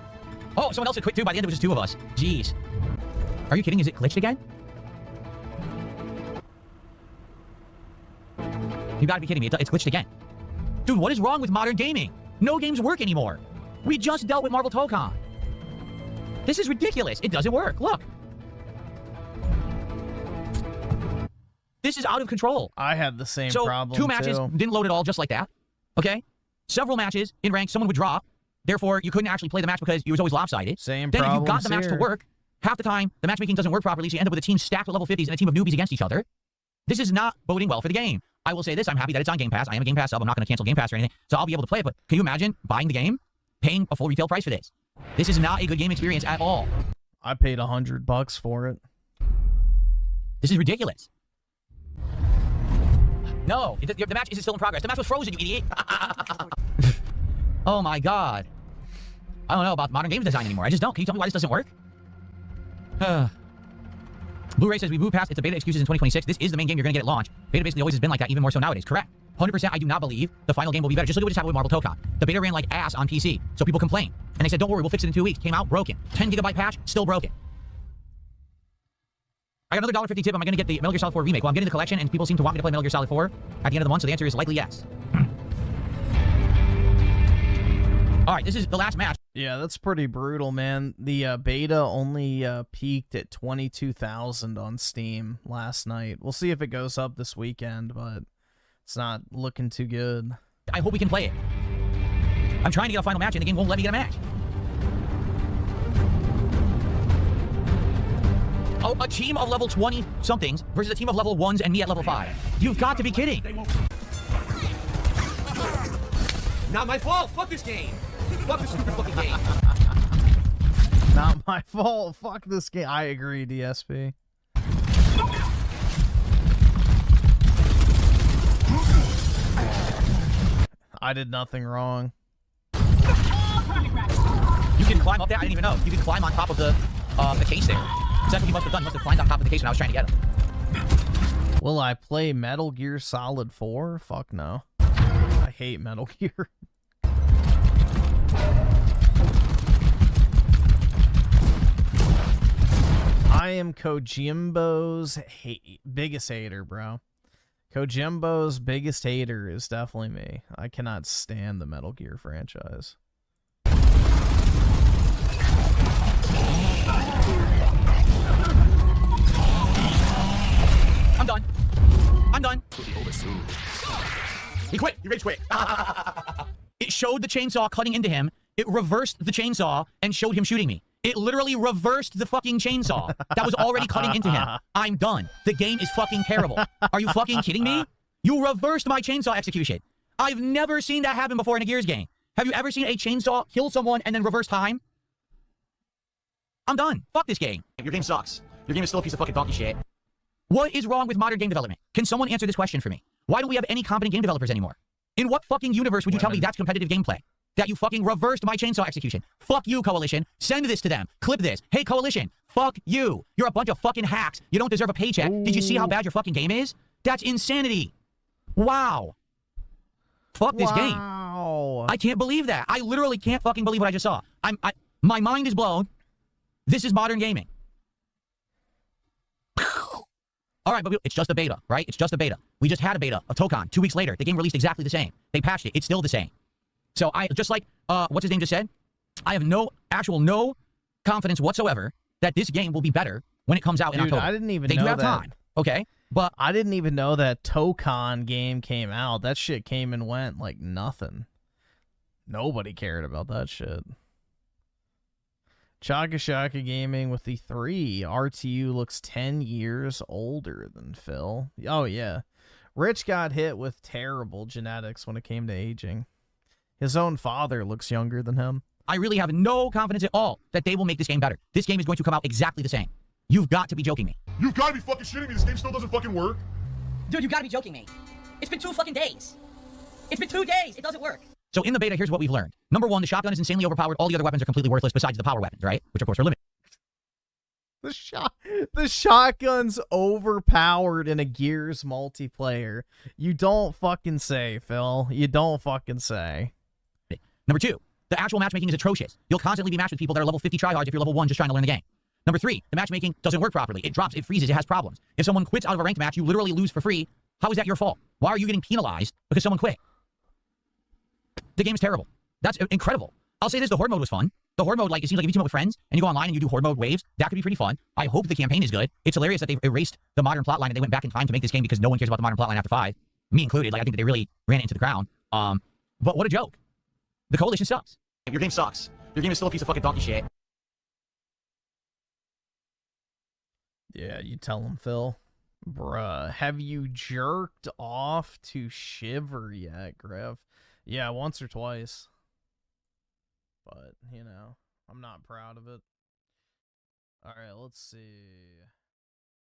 Oh, someone else had quit too. By the end it was just 2 of us. Jeez. Are you kidding? Is it glitched again? You gotta be kidding me. It's glitched again. Dude, what is wrong with modern gaming? No games work anymore. We just dealt with Marvel Tokon. This is ridiculous. It doesn't work. Look. This is out of control. I had the same problem, So 2 matches too. didn't load at all, just like that. Okay? Several matches in rank, someone would drop. Therefore, you couldn't actually play the match because it was always lopsided. Same Then if you got problems the match to here. work, half the time, the matchmaking doesn't work properly, so you end up with a team stacked with level 50s and a team of newbies against each other. This is not boding well for the game. I will say this, I'm happy that it's on Game Pass. I am a Game Pass sub. I'm not going to cancel Game Pass or anything, so I'll be able to play it, but can you imagine buying the game, paying a full retail price for this? This is not a good game experience at all. I paid $100 for it. This is ridiculous. No, the match isn't still in progress. The match was frozen, you idiot. Oh my god. I don't know about modern games design anymore. I just don't. Can you tell me why this doesn't work? Blu-ray says we moved past it's a beta excuses in 2026. This is the main game you're going to get at launch. Beta basically always has been like that, even more so nowadays. Correct. 100% I do not believe the final game will be better. Just look at what just happened with Marvel Tokon. The beta ran like ass on PC, so people complain. And they said, don't worry, we'll fix it in 2 weeks. Came out, broken. 10 gigabyte patch, still broken. I got another $1.50 tip. Am I going to get the Metal Gear Solid 4 remake? Well, I'm getting the collection, and people seem to want me to play Metal Gear Solid 4 at the end of the month, so the answer is likely yes. All right, this is the last match. Yeah, that's pretty brutal, man. The beta only peaked at 22,000 on Steam last night. We'll see if it goes up this weekend, but it's not looking too good. I hope we can play it. I'm trying to get a final match, and the game won't let me get a match. Oh, a team of level 20-somethings versus a team of level 1s and me at level 5. You've got to be kidding. Not my fault. Fuck this game. Fuck this stupid fucking game. Not my fault. Fuck this game. I agree, DSP. I did nothing wrong. You can climb up there. I didn't even know. You can climb on top of the case there. That's what he must have done. He must have climbed on top of the case when I was trying to get him. Will I play Metal Gear Solid 4? Fuck no. I hate Metal Gear. I am Kojimbo's biggest hater, bro. Kojimbo's biggest hater is definitely me. I cannot stand the Metal Gear franchise. I'm done. I'm done. He quit. He rage quit. It showed the chainsaw cutting into him. It reversed the chainsaw and showed him shooting me. It literally reversed the fucking chainsaw that was already cutting into him. I'm done. The game is fucking terrible. Are you fucking kidding me? You reversed my chainsaw execution. I've never seen that happen before in a Gears game. Have you ever seen a chainsaw kill someone and then reverse time? I'm done. Fuck this game. Your game sucks. Your game is still a piece of fucking donkey shit. What is wrong with modern game development? Can someone answer this question for me? Why don't we have any competent game developers anymore? In what fucking universe would you tell me that's competitive gameplay? That you fucking reversed my chainsaw execution. Fuck you, Coalition. Send this to them. Clip this. Hey, Coalition. Fuck you. You're a bunch of fucking hacks. You don't deserve a paycheck. Did you see how bad your fucking game is? That's insanity. Wow. Fuck this game. I can't believe that. I literally can't fucking believe what I just saw. My mind is blown. This is modern gaming. All right, but it's just a beta, right? It's just a beta. We just had a beta of Tokon. 2 weeks later, the game released exactly the same. They patched it. It's still the same. So I, just like, what's his name just said? I have no confidence whatsoever that this game will be better when it comes out in October. I didn't even know that. They do have time, okay? But I didn't even know that Tokon game came out. That shit came and went like nothing. Nobody cared about that shit. Shaka Shaka Gaming with the 3. RTU looks 10 years older than Phil. Oh, yeah. Rich got hit with terrible genetics when it came to aging. His own father looks younger than him. I really have no confidence at all that they will make this game better. This game is going to come out exactly the same. You've got to be joking me. You've got to be fucking shitting me. This game still doesn't fucking work. Dude, you gotta be joking me. It's been 2 fucking days. It's been 2 days. It doesn't work. So in the beta, here's what we've learned. Number 1, the shotgun is insanely overpowered. All the other weapons are completely worthless besides the power weapons, right? Which, of course, are limited. The shotgun's overpowered in a Gears multiplayer. You don't fucking say, Phil. You don't fucking say. Number 2, the actual matchmaking is atrocious. You'll constantly be matched with people that are level 50 tryhards if you're level 1 just trying to learn the game. Number 3, the matchmaking doesn't work properly. It drops, it freezes, it has problems. If someone quits out of a ranked match, you literally lose for free. How is that your fault? Why are you getting penalized because someone quit? The game's terrible. That's incredible. I'll say this, the Horde mode was fun. The Horde mode, like, it seems like if you team up with friends and you go online and you do Horde mode waves, that could be pretty fun. I hope the campaign is good. It's hilarious that they've erased the modern plotline and they went back in time to make this game because no one cares about the modern plotline after 5. Me included. Like, I think that they really ran it into the ground. But what a joke. The Coalition sucks. Your game sucks. Your game is still a piece of fucking donkey shit. Yeah, you tell him, Phil. Bruh, have you jerked off to Shiver yet, Griff? Yeah, once or twice. But, you know, I'm not proud of it. Alright, let's see.